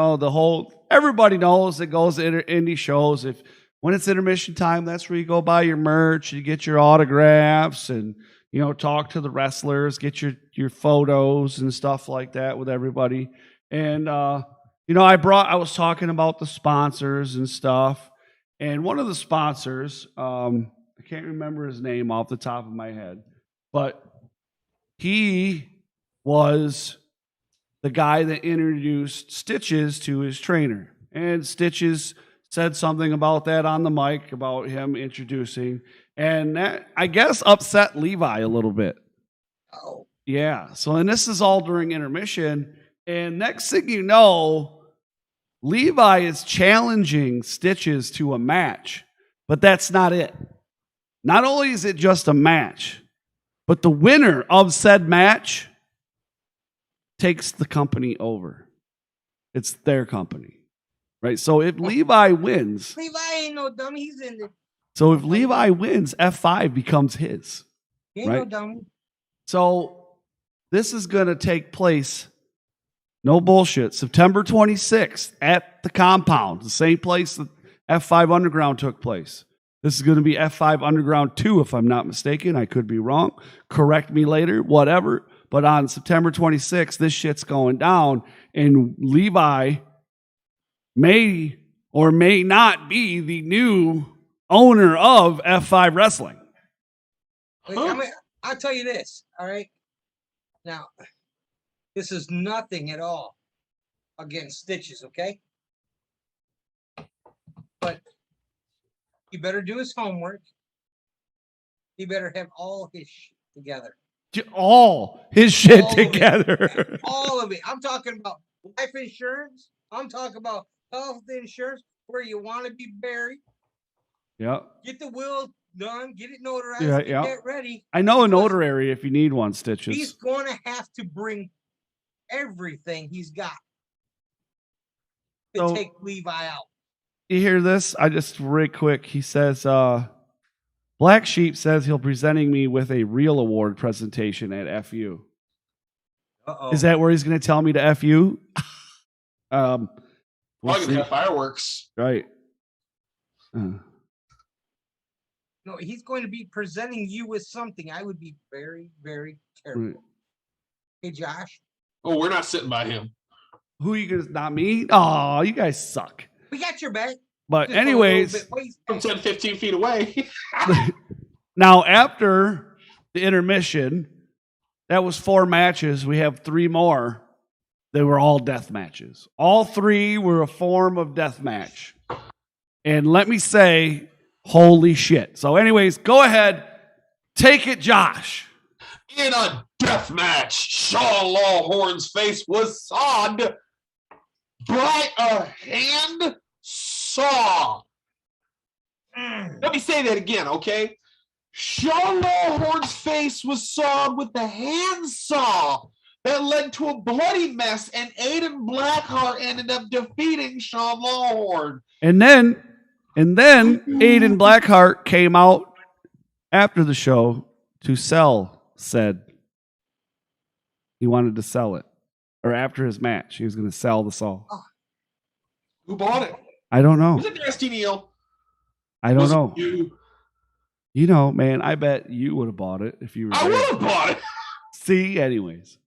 Speaker 2: Everybody knows it goes to indie shows. If when it's intermission time, that's where you go buy your merch, you get your autographs, and talk to the wrestlers, get your photos and stuff like that with everybody. And I was talking about the sponsors and stuff, and one of the sponsors, I can't remember his name off the top of my head, but he was the guy that introduced Stitches to his trainer. And Stitches said something about that on the mic, about him introducing. And that, I guess, upset Levi a little bit.
Speaker 5: Oh.
Speaker 2: Yeah. So, and this is all during intermission. And next thing you know, Levi is challenging Stitches to a match. But that's not it. Not only is it just a match, but the winner of said match takes the company over. It's their company, right? So if Levi wins...
Speaker 5: Levi ain't no dummy. He's in there.
Speaker 2: So if Levi wins, F5 becomes his.
Speaker 5: He ain't no dummy.
Speaker 2: So this is going to take place, no bullshit, September 26th at the compound, the same place that F5 Underground took place. This is going to be F5 Underground 2, if I'm not mistaken. I could be wrong. Correct me later, whatever. But on September 26th, this shit's going down, and Levi may or may not be the new owner of F5 Wrestling.
Speaker 5: I'll tell you this, all right? Now, this is nothing at all against Stitches, okay? But he better do his homework. He better have all his shit together.
Speaker 2: All his shit together.
Speaker 5: All of it. I'm talking about life insurance. I'm talking about health insurance, where you want to be buried.
Speaker 2: Yeah.
Speaker 5: Get the will done. Get it notarized. Get ready.
Speaker 2: I know a notary if you need one, Stitches.
Speaker 5: He's going to have to bring everything he's got to take Levi out.
Speaker 2: You hear this? I just real quick. He says, Black Sheep says he'll presenting me with a real award presentation at FU.
Speaker 5: Uh-oh.
Speaker 2: Is that where he's going to tell me to FU?
Speaker 6: We'll have fireworks.
Speaker 2: Right.
Speaker 5: No, he's going to be presenting you with something. I would be very, very careful. Right. Hey, Josh.
Speaker 6: Oh, we're not sitting by him.
Speaker 2: Who are you going to, not me? Oh, you guys suck.
Speaker 5: We got your back.
Speaker 2: But just anyways,
Speaker 6: from 10, 15 feet away.
Speaker 2: Now, after the intermission, that was 4 matches. We have 3 more. They were all death matches. All 3 were a form of death match. And let me say, holy shit. So anyways, go ahead. Take it, Josh.
Speaker 6: In a death match, Shaw Lawhorn's face was sawed by a hand saw. Let me say that again, okay? Shaw Lawhorn's face was sawed with a hand saw that led to a bloody mess, and Aiden Blackheart ended up defeating Shaw Lawhorn.
Speaker 2: And then Aiden Blackheart came out after the show to sell said he wanted to sell it. Or after his match, he was going to sell the saw.
Speaker 6: Who bought it?
Speaker 2: I don't know.
Speaker 6: Was it Nasty Neil?
Speaker 2: I don't know.
Speaker 6: You?
Speaker 2: You know, man, I bet you would have bought it if you were
Speaker 6: I would have bought it.
Speaker 2: See, anyways.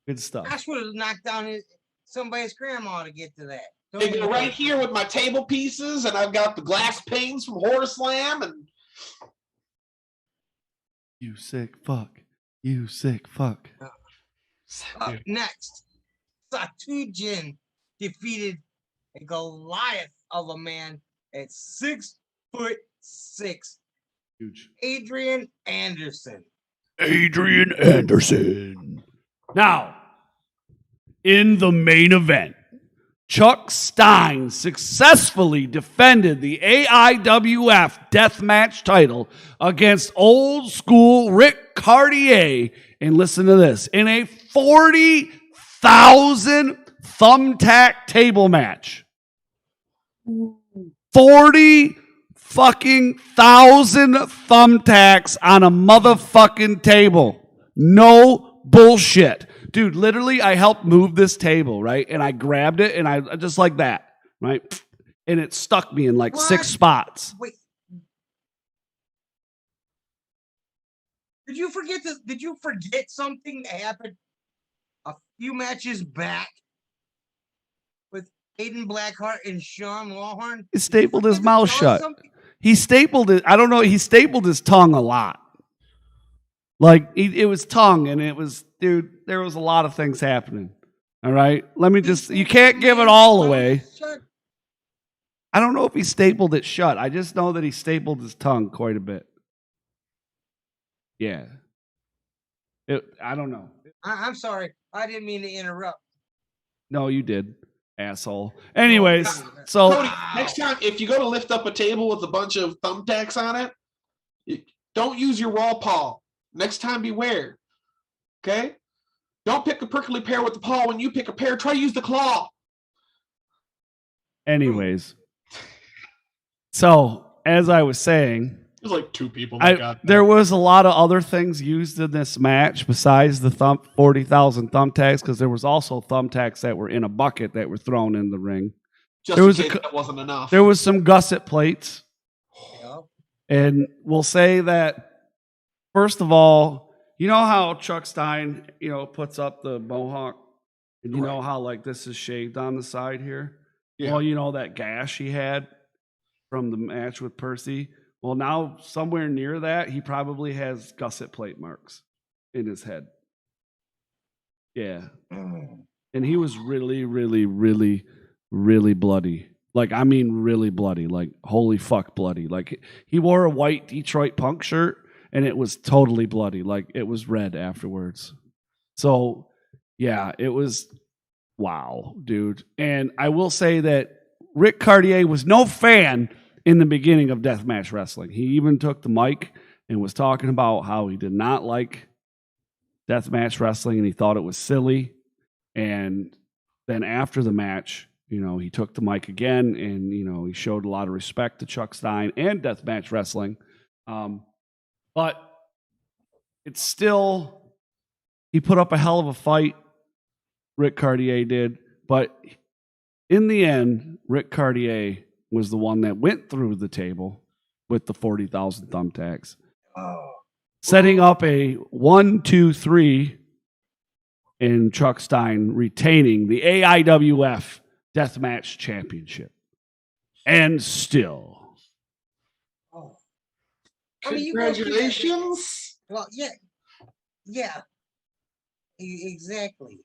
Speaker 2: Good stuff.
Speaker 5: I would have knocked down somebody's grandma to get to that.
Speaker 6: They go right here with my table pieces, and I've got the glass panes from Horror Slam, and
Speaker 2: you sick fuck. You sick fuck.
Speaker 5: Next, Satujin defeated a Goliath of a man at 6'6".
Speaker 2: Huge.
Speaker 5: Adrian Anderson.
Speaker 2: Now, in the main event, Chuck Stein successfully defended the AIWF Deathmatch title against old school Rick Cartier. And listen to this, in a 40,000 thumbtack table match. 40 fucking thousand thumbtacks on a motherfucking table. No bullshit. Dude, literally, I helped move this table, right? And I grabbed it, and I just like that, right? and it stuck me in like
Speaker 5: What?
Speaker 2: 6 spots.
Speaker 5: Wait. Did you forget something that happened a few matches back with Aiden Blackheart and Sean Lawhorn?
Speaker 2: He stapled his mouth shut.
Speaker 5: Something?
Speaker 2: He stapled it. I don't know. He stapled his tongue a lot. Like it was tongue, and it was, dude, there was a lot of things happening. All right. Let me just, you can't give it all away. I don't know if he stapled it shut. I just know that he stapled his tongue quite a bit. Yeah. I don't know.
Speaker 5: I'm sorry. I didn't mean to interrupt.
Speaker 2: No, you did, asshole. Anyways, so
Speaker 6: Cody, next time, if you go to lift up a table with a bunch of thumbtacks on it, don't use your raw paw. Next time, beware. Okay? Don't pick a prickly pear with the paw. When you pick a pear, try to use the claw.
Speaker 2: anyways. So, as I was saying,
Speaker 6: There's like 2 people. that got
Speaker 2: there
Speaker 6: that.
Speaker 2: was a lot of other things used in this match besides the 40,000 thumbtacks, because there was also thumbtacks that were in a bucket that were thrown in the ring.
Speaker 6: Just
Speaker 2: there
Speaker 6: in
Speaker 2: was
Speaker 6: case that wasn't enough.
Speaker 2: There was some gusset plates.
Speaker 5: Yeah.
Speaker 2: And we'll say that, first of all, you know how Chuck Stein, puts up the mohawk? And you know how, like, this is shaved on the side here?
Speaker 6: Yeah.
Speaker 2: Well, you know that gash he had from the match with Percy? Well, now somewhere near that, he probably has gusset plate marks in his head. Yeah. And he was really, really, really, really bloody. Like, I mean, really bloody. Like, holy fuck bloody. Like, he wore a white Detroit Punk shirt, and it was totally bloody. Like, it was red afterwards. So, yeah, it was, wow, dude. And I will say that Rick Cartier was no fan in the beginning of deathmatch wrestling. He even took the mic and was talking about how he did not like deathmatch wrestling and he thought it was silly. And then after the match, he took the mic again and, he showed a lot of respect to Chuck Stein and deathmatch wrestling. But it's still, he put up a hell of a fight, Rick Cartier did. But in the end, Rick Cartier was the one that went through the table with the 40,000 thumbtacks, setting up a 1-2-3, and Chuck Stein retaining the AIWF Deathmatch Championship. And still.
Speaker 5: Oh.
Speaker 6: Congratulations.
Speaker 5: Well, yeah. Yeah. Exactly.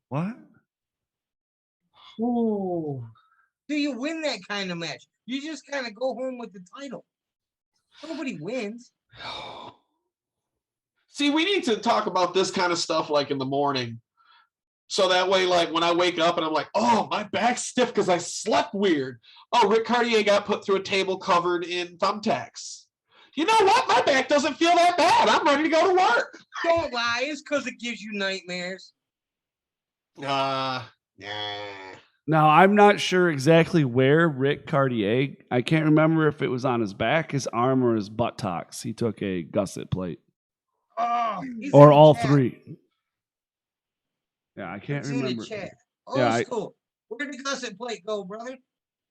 Speaker 2: What?
Speaker 6: Ooh.
Speaker 5: Do you win that kind of match? You just kind of go home with the title. Nobody wins.
Speaker 6: See, we need to talk about this kind of stuff like in the morning. So that way, like when I wake up and I'm like, oh, my back's stiff because I slept weird. Oh, Rick Cartier got put through a table covered in thumbtacks. You know what? My back doesn't feel that bad. I'm ready to go to work.
Speaker 5: Don't lie. It's because it gives you nightmares.
Speaker 6: Yeah.
Speaker 2: Now, I'm not sure exactly where Rick Cartier, I can't remember if it was on his back, his arm, or his buttocks. He took a gusset plate.
Speaker 5: Oh,
Speaker 2: Or all 3. Yeah, I can't remember.
Speaker 5: In the chat. Oh,
Speaker 2: Yeah,
Speaker 5: it's cool. Where did the gusset plate go, brother?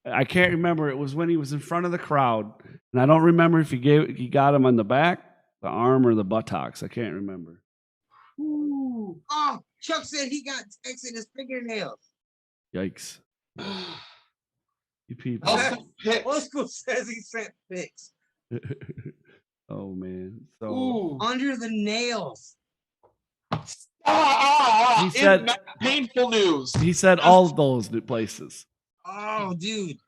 Speaker 2: I can't remember. It was when he was in front of the crowd, and I don't remember if he got him on the back, the arm, or the buttocks. I can't remember.
Speaker 5: Ooh. Oh, Chuck said he got text in his fingernails.
Speaker 2: Yikes! You people.
Speaker 5: Old school says he sent pics.
Speaker 2: Oh man! So
Speaker 6: Ooh.
Speaker 5: Under the nails.
Speaker 2: He said
Speaker 6: painful news.
Speaker 2: He said all of those places.
Speaker 5: Oh, dude.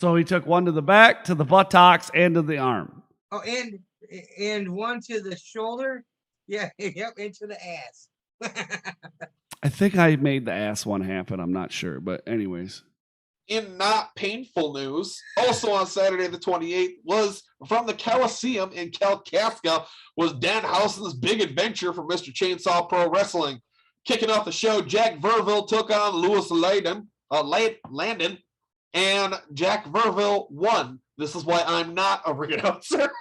Speaker 2: So he took one to the back, to the buttocks, and to the arm.
Speaker 5: Oh, and one to the shoulder. Yeah, yep, into the ass.
Speaker 2: I think I made the ass one happen. I'm not sure, but anyways.
Speaker 6: In not painful news, also on Saturday the 28th, was from the Coliseum in Kalkaska, was Danhausen's big adventure for Mr. Chainsaw Pro Wrestling. Kicking off the show, Jack Verville took on Louis Landon, and Jack Verville won. This is why I'm not a ring announcer.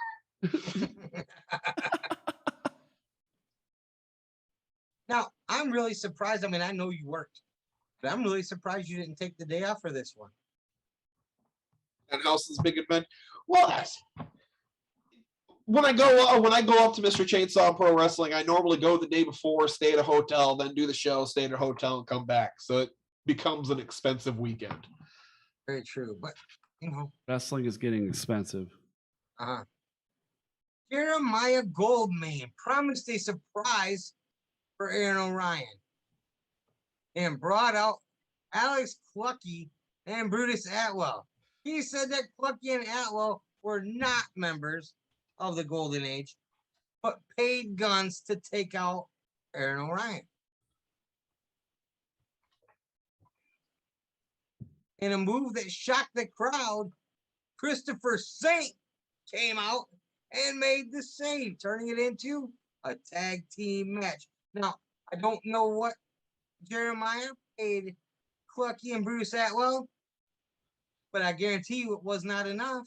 Speaker 5: Now, I'm really surprised. I mean, I know you worked, but I'm really surprised you didn't take the day off for this one.
Speaker 6: House's big event. Well, when I go up to Mr. Chainsaw Pro Wrestling, I normally go the day before, stay at a hotel, then do the show, stay at a hotel, and come back. So it becomes an expensive weekend.
Speaker 5: Very true, but
Speaker 2: Wrestling is getting expensive.
Speaker 5: Jeremiah Goldman promised a surprise for Aaron O'Ryan and brought out Alex Clucky and Brutus Atwell. He said that Clucky and Atwell were not members of the Golden Age, but paid guns to take out Aaron O'Ryan. In a move that shocked the crowd, Christopher Saint came out and made the save, turning it into a tag team match. Now, I don't know what Jeremiah paid Clucky and Bruce Atwell, but I guarantee you it was not enough.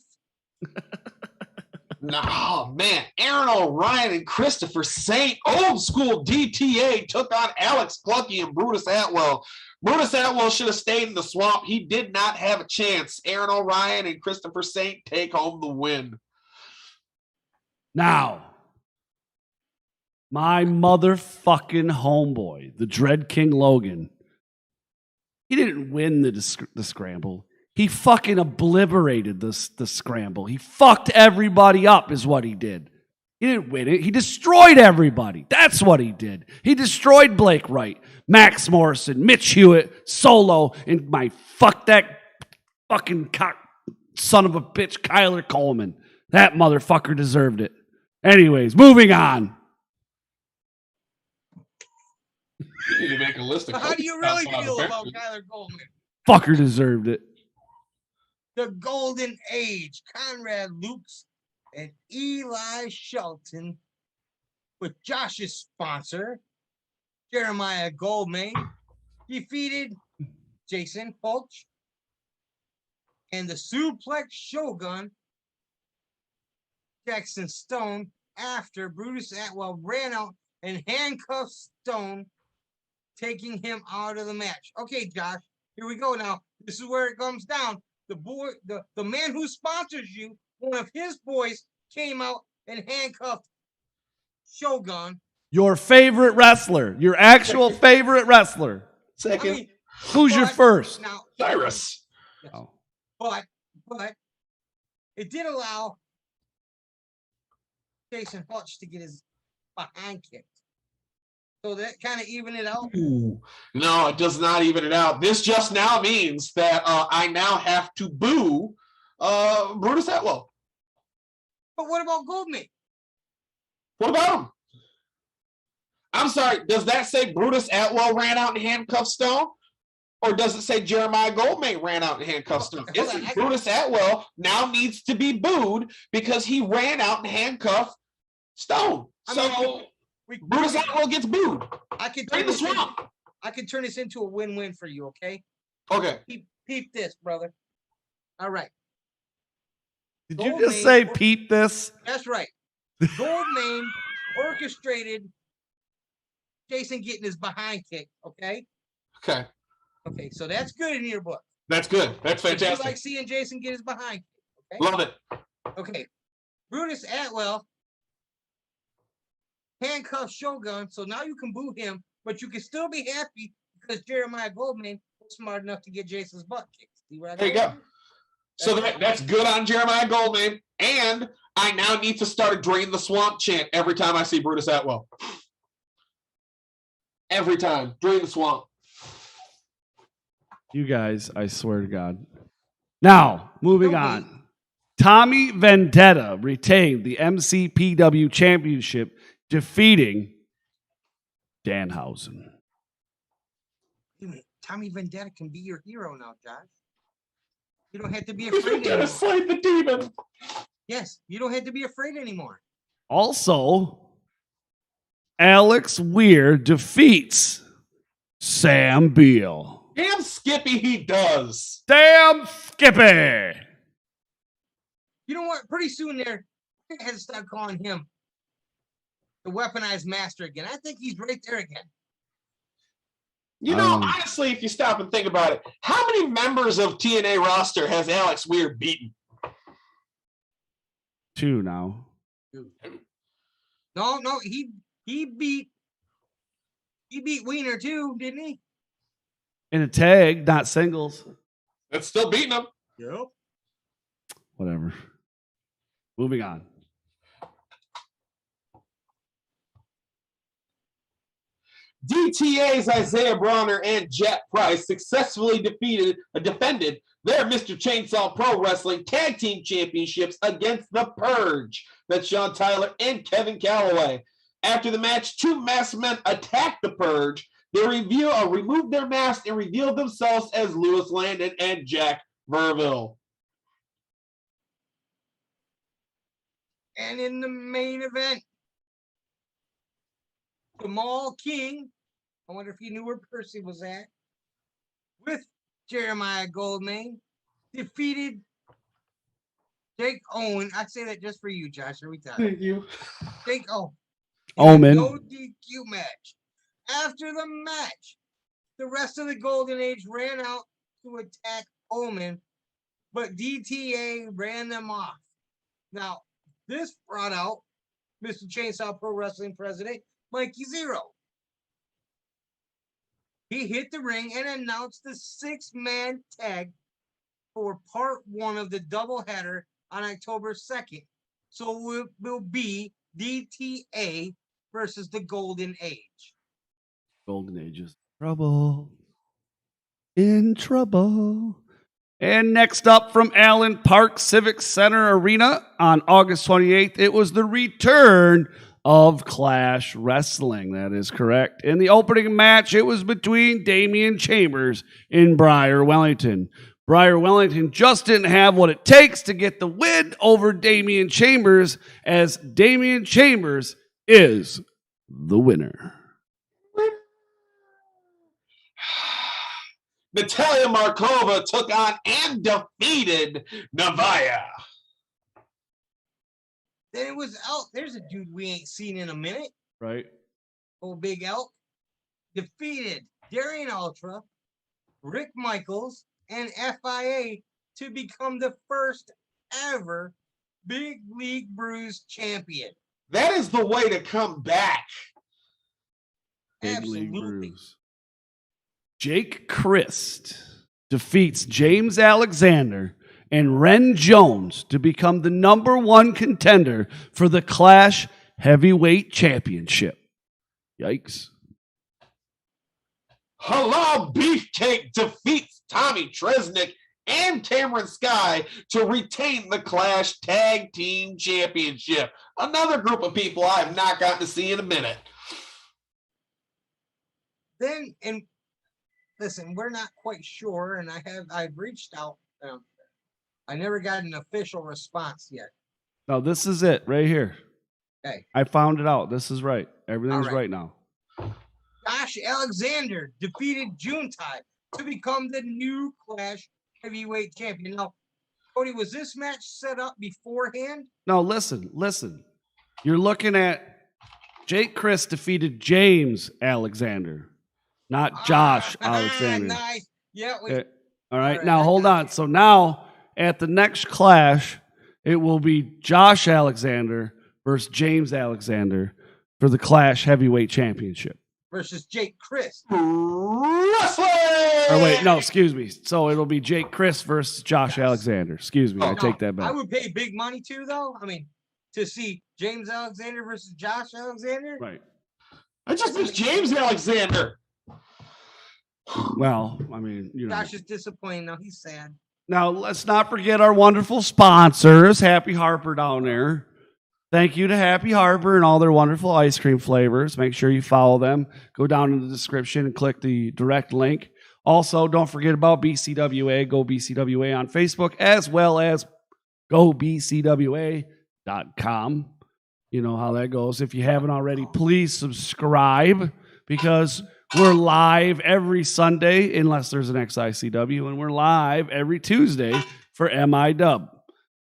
Speaker 6: No, man. Aaron O'Ryan and Christopher Saint, old school DTA, took on Alex Clucky and Brutus Atwell. Brutus Atwell should have stayed in the swamp. He did not have a chance. Aaron O'Ryan and Christopher Saint take home the win.
Speaker 2: Now, my motherfucking homeboy, the Dread King Logan, he didn't win the scramble. He fucking obliterated the scramble. He fucked everybody up is what he did. He didn't win it. He destroyed everybody. That's what he did. He destroyed Blake Wright, Max Morrison, Mitch Hewitt, Solo, and my fuck that fucking cock son of a bitch, Kyler Coleman. That motherfucker deserved it. Anyways, moving on.
Speaker 6: You need to make a list of
Speaker 5: How do you really feel about Kyler Coleman?
Speaker 2: Fucker deserved it.
Speaker 5: The Golden Age, Conrad Lukes and Eli Shelton, with Josh's sponsor, Jeremiah Goldman, defeated Jason Fulch and the Suplex Shogun, Jackson Stone, after Brutus Atwell ran out and handcuffed Stone, taking him out of the match. Okay, Josh, here we go now. This is where it comes down. The man who sponsors you, one of his boys, came out and handcuffed Shogun.
Speaker 2: Your favorite wrestler. Your actual favorite wrestler.
Speaker 6: Second.
Speaker 2: Who's your first?
Speaker 5: Now,
Speaker 6: Cyrus.
Speaker 5: Yes. Oh. But it did allow Jason Hutch to get his behind kicked. So that kind of even it out.
Speaker 6: Ooh. No, it does not even it out. This just now means that I now have to boo Brutus Atwell.
Speaker 5: But what about Goldman?
Speaker 6: What about him? I'm sorry, does that say Brutus Atwell ran out and handcuffed Stone? Or does it say Jeremiah Goldman ran out and handcuffed Stone? Brutus Atwell now needs to be booed because he ran out and handcuffed Stone. Brutus Atwell gets booed.
Speaker 5: I can turn this into a win-win for you, okay?
Speaker 6: Okay.
Speaker 5: Peep this, brother. All right.
Speaker 2: Did you just say peep this?
Speaker 5: That's right. Goldman orchestrated Jason getting his behind kicked, okay?
Speaker 6: Okay.
Speaker 5: Okay, so that's good in your book.
Speaker 6: That's good. That's fantastic.
Speaker 5: You like seeing Jason get his behind kicked, okay?
Speaker 6: Love it.
Speaker 5: Okay. Brutus Atwell handcuffed Shogun, so now you can boo him, but you can still be happy because Jeremiah Goldman was smart enough to get Jason's butt kicked.
Speaker 6: There you go. So that's good on Jeremiah Goldman, and I now need to start a Drain the Swamp chant every time I see Brutus Atwell. Every time. Drain the Swamp.
Speaker 2: You guys, I swear to God. Now, moving on. Tommy Vendetta retained the MCPW championship, defeating Danhausen.
Speaker 5: Tommy Vendetta can be your hero now, Josh. You don't have to be afraid
Speaker 6: anymore. Fight the demon.
Speaker 5: Yes, you don't have to be afraid anymore.
Speaker 2: Also, Alex Weir defeats Sam Beal.
Speaker 6: Damn Skippy, he does.
Speaker 2: Damn Skippy.
Speaker 5: You know what? Pretty soon there, I had to start calling him the weaponized master again. I think he's right there again.
Speaker 6: Hey, You know, honestly, if you stop and think about it, how many members of TNA roster has Alex Weird beaten?
Speaker 2: 2 now.
Speaker 5: No, he beat Wiener too, didn't he?
Speaker 2: In a tag, not singles.
Speaker 6: That's still beating him.
Speaker 5: Yep.
Speaker 2: Whatever. Moving on.
Speaker 6: DTA's Isaiah Bronner and Jet Price successfully defended their Mr. Chainsaw Pro Wrestling Tag Team Championships against The Purge. That's Sean Tyler and Kevin Calloway. After the match, 2 masked men attacked The Purge. They removed their masks and revealed themselves as Lewis Landon and Jack Verville.
Speaker 5: And in the main event, Jamal King, I wonder if you knew where Percy was at, with Jeremiah Goldman, defeated Jake Owen. I say that just for you, Josh. Every time.
Speaker 6: Thank you.
Speaker 5: Jake Owen.
Speaker 2: Omen.
Speaker 5: No DQ match. After the match, the rest of the Golden Age ran out to attack Omen, but DTA ran them off. Now, this brought out Mr. Chainsaw Pro Wrestling president Mikey Zero. He hit the ring and announced the 6-man tag for part 1 of the doubleheader on October 2nd. So it will be DTA versus the Golden Age.
Speaker 2: Golden Ages. Trouble. In trouble. And next up from Allen Park Civic Center Arena on August 28th, it was the return of Clash Wrestling. That is correct. In the opening match, it was between Damian Chambers and Briar Wellington. Briar Wellington just didn't have what it takes to get the win over Damian Chambers, as Damian Chambers is the winner.
Speaker 6: Natalia Markova took on and defeated Navaya.
Speaker 5: Then it was Elk. There's a dude we ain't seen in a minute.
Speaker 2: Right.
Speaker 5: Old Big Elk defeated Darian Ultra, Rick Michaels, and FIA to become the first ever Big League Brews champion.
Speaker 6: That is the way to come back.
Speaker 2: Big
Speaker 5: Absolutely.
Speaker 2: League Brews. Jake Christ defeats James Alexander and Ren Jones to become the #1 contender for the Clash Heavyweight Championship. Yikes.
Speaker 6: Halal Beefcake defeats Tommy Tresnick and Cameron Sky to retain the Clash Tag Team Championship. Another group of people I have not gotten to see in a minute.
Speaker 5: Then, and listen, we're not quite sure, and I've reached out. I never got an official response yet.
Speaker 2: No, this is it right here.
Speaker 5: Okay.
Speaker 2: I found it out. This is right. Everything's right now.
Speaker 5: Josh Alexander defeated Juntai to become the new Clash Heavyweight Champion. Now, Cody, was this match set up beforehand?
Speaker 2: No, listen. You're looking at Jake Christ defeated James Alexander, not Josh Alexander.
Speaker 5: Nice. Yeah.
Speaker 2: All right. Now, hold on. So now at the next Clash, it will be Josh Alexander versus James Alexander for the Clash Heavyweight Championship.
Speaker 5: Versus Jake Christ.
Speaker 6: Wrestling!
Speaker 2: Or wait, no, excuse me. So it'll be Jake Christ versus Josh Alexander. Excuse me. I take that back.
Speaker 5: I would pay big money too, though. I mean, to see James Alexander versus Josh Alexander.
Speaker 2: Right.
Speaker 6: I just missed James Alexander.
Speaker 2: Well, I mean, you know.
Speaker 5: Josh is disappointed now. He's sad.
Speaker 2: Now, let's not forget our wonderful sponsors, Happy Harper down there. Thank you to Happy Harper and all their wonderful ice cream flavors. Make sure you follow them. Go down in the description and click the direct link. Also, don't forget about BCWA. Go BCWA on Facebook, as well as GoBCWA.com. You know how that goes. If you haven't already, please subscribe, because we're live every Sunday, unless there's an XICW, and we're live every Tuesday for MIW.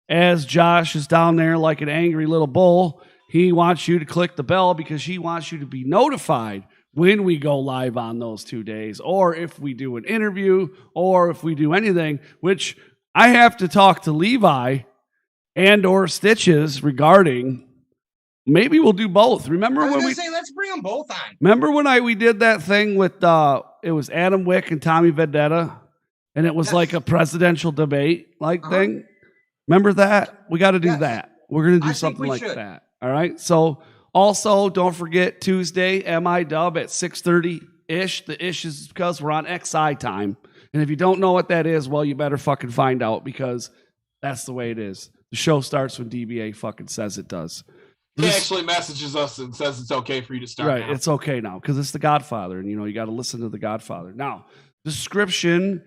Speaker 2: As Josh is down there like an angry little bull, he wants you to click the bell because he wants you to be notified when we go live on those 2 days, or if we do an interview, or if we do anything, which I have to talk to Levi and or Stitches regarding. Maybe we'll do both. Remember
Speaker 5: I was
Speaker 2: when
Speaker 5: gonna
Speaker 2: we
Speaker 5: say, let's bring them both on.
Speaker 2: remember when we did that thing with it was Adam Wick and Tommy Vendetta, and it was like a presidential debate thing. Remember that? We got to do that. We're gonna do something like that. All right. So also don't forget Tuesday MIW at 6:30 ish. The ish is because we're on XI time, and if you don't know what that is, well, you better fucking find out because that's the way it is. The show starts when DBA fucking says it does.
Speaker 6: He actually messages us and says it's okay for you to start.
Speaker 2: Right,
Speaker 6: now.
Speaker 2: it's okay now because it's The Godfather, and you got to listen to The Godfather. Now, description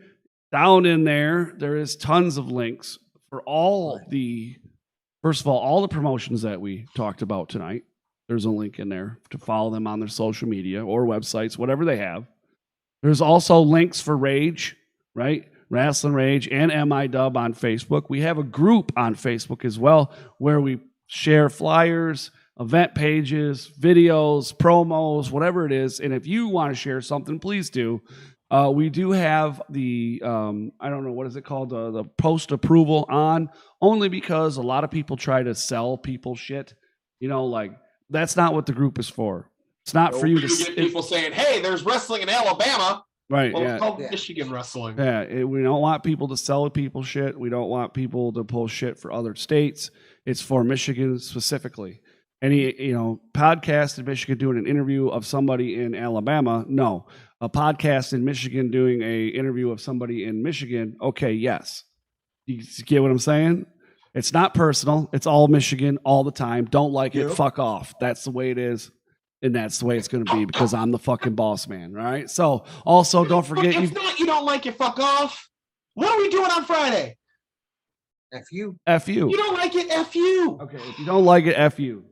Speaker 2: down in there is tons of links for all the. First of all the promotions that we talked about tonight. There's a link in there to follow them on their social media or websites, whatever they have. There's also links for Rage, right? Rasslin Rage and MIW on Facebook. We have a group on Facebook as well where we share flyers, event pages, videos, promos, whatever it is. And if you want to share something, please do. We do have the, I don't know, what is it called? The post approval on, only because a lot of people try to sell people shit. That's not what the group is for. It's not for you to
Speaker 6: get people saying, hey, there's wrestling in Alabama.
Speaker 2: Right.
Speaker 6: Well,
Speaker 2: yeah.
Speaker 6: it's called Michigan wrestling.
Speaker 2: Yeah. We don't want people to sell people shit. We don't want people to pull shit for other states. It's for Michigan specifically. Any, podcast in Michigan doing an interview of somebody in Alabama? No. A podcast in Michigan doing a interview of somebody in Michigan? Okay, yes. You get what I'm saying? It's not personal. It's all Michigan all the time. Don't like it, fuck off. That's the way it is. And that's the way it's going to be because I'm the fucking boss man, right? So, also, don't forget...
Speaker 6: It's not you don't like it, fuck off. What are we doing on Friday?
Speaker 5: F you.
Speaker 2: F you.
Speaker 6: You don't like it, F you.
Speaker 2: Okay, if you don't like it, F you.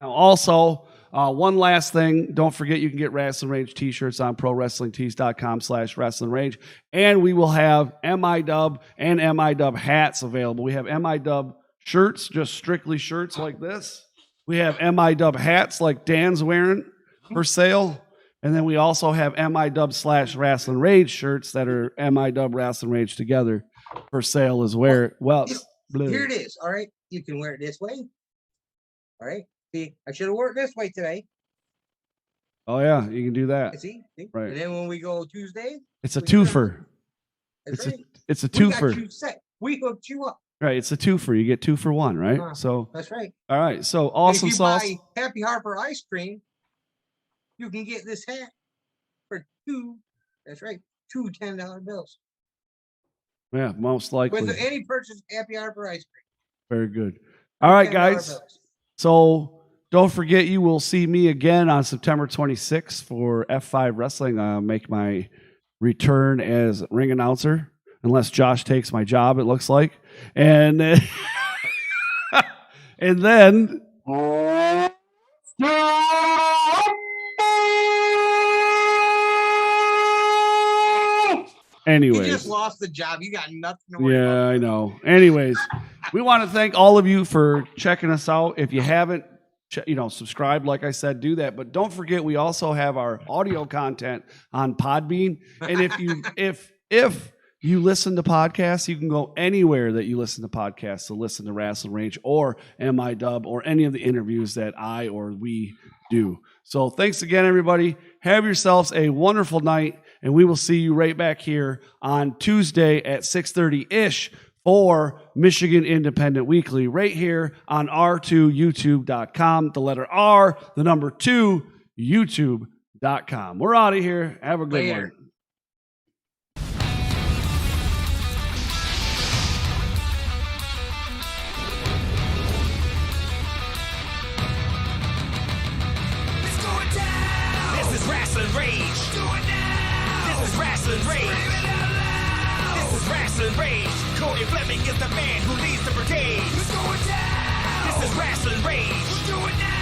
Speaker 2: Now, also, one last thing. Don't forget you can get Rasslin Rage T-shirts on ProWrestlingTees.com/Rasslin Rage. And we will have MIW and MIW hats available. We have MIW shirts, just strictly shirts like this. We have MIW hats like Dan's wearing for sale. And then we also have MIW/Rasslin Rage shirts that are MIW Rasslin Rage together for sale as well.
Speaker 5: Here it is. All right. You can wear it this way. All right. See, I should have worn it this way today.
Speaker 2: Oh, yeah. You can do that.
Speaker 5: See?
Speaker 2: Right.
Speaker 5: And then when we go Tuesday,
Speaker 2: it's a twofer.
Speaker 5: That's right.
Speaker 2: It's a twofer.
Speaker 5: We hooked you up.
Speaker 2: Right. It's a twofer. You get 2 for 1, right? So
Speaker 5: that's right.
Speaker 2: All right. So awesome sauce.
Speaker 5: If you buy Happy Harper ice cream, you can get this hat for 2. That's right. 2 $10 bills.
Speaker 2: Yeah, most likely.
Speaker 5: With any purchase, Happy Harper ice cream.
Speaker 2: Very good. All right, guys.
Speaker 5: Bills.
Speaker 2: So don't forget, you will see me again on September 26th for F5 Wrestling. I'll make my return as ring announcer, unless Josh takes my job, it looks like. And then, and then anyways.
Speaker 5: You just lost the job. You got nothing to worry about.
Speaker 2: Yeah, I know. Anyways, we want to thank all of you for checking us out. If you haven't, subscribed, like I said, do that. But don't forget, we also have our audio content on Podbean. And if you listen to podcasts, you can go anywhere that you listen to podcasts to listen to Rasslin Rage or MIW or any of the interviews that I or we do. So thanks again, everybody. Have yourselves a wonderful night, and we will see you right back here on Tuesday at 6:30-ish for Michigan Independent Weekly, right here on R2YouTube.com. The letter R, the number 2, YouTube.com. We're out of here. Have a good one.
Speaker 3: Rasslin Rage. Do it now. This is Rasslin Rage. Scream it out loud. This is Rasslin Rage. Cody Fleming is the man who leads the brigade. It's going down. This is Rasslin Rage. Do it now.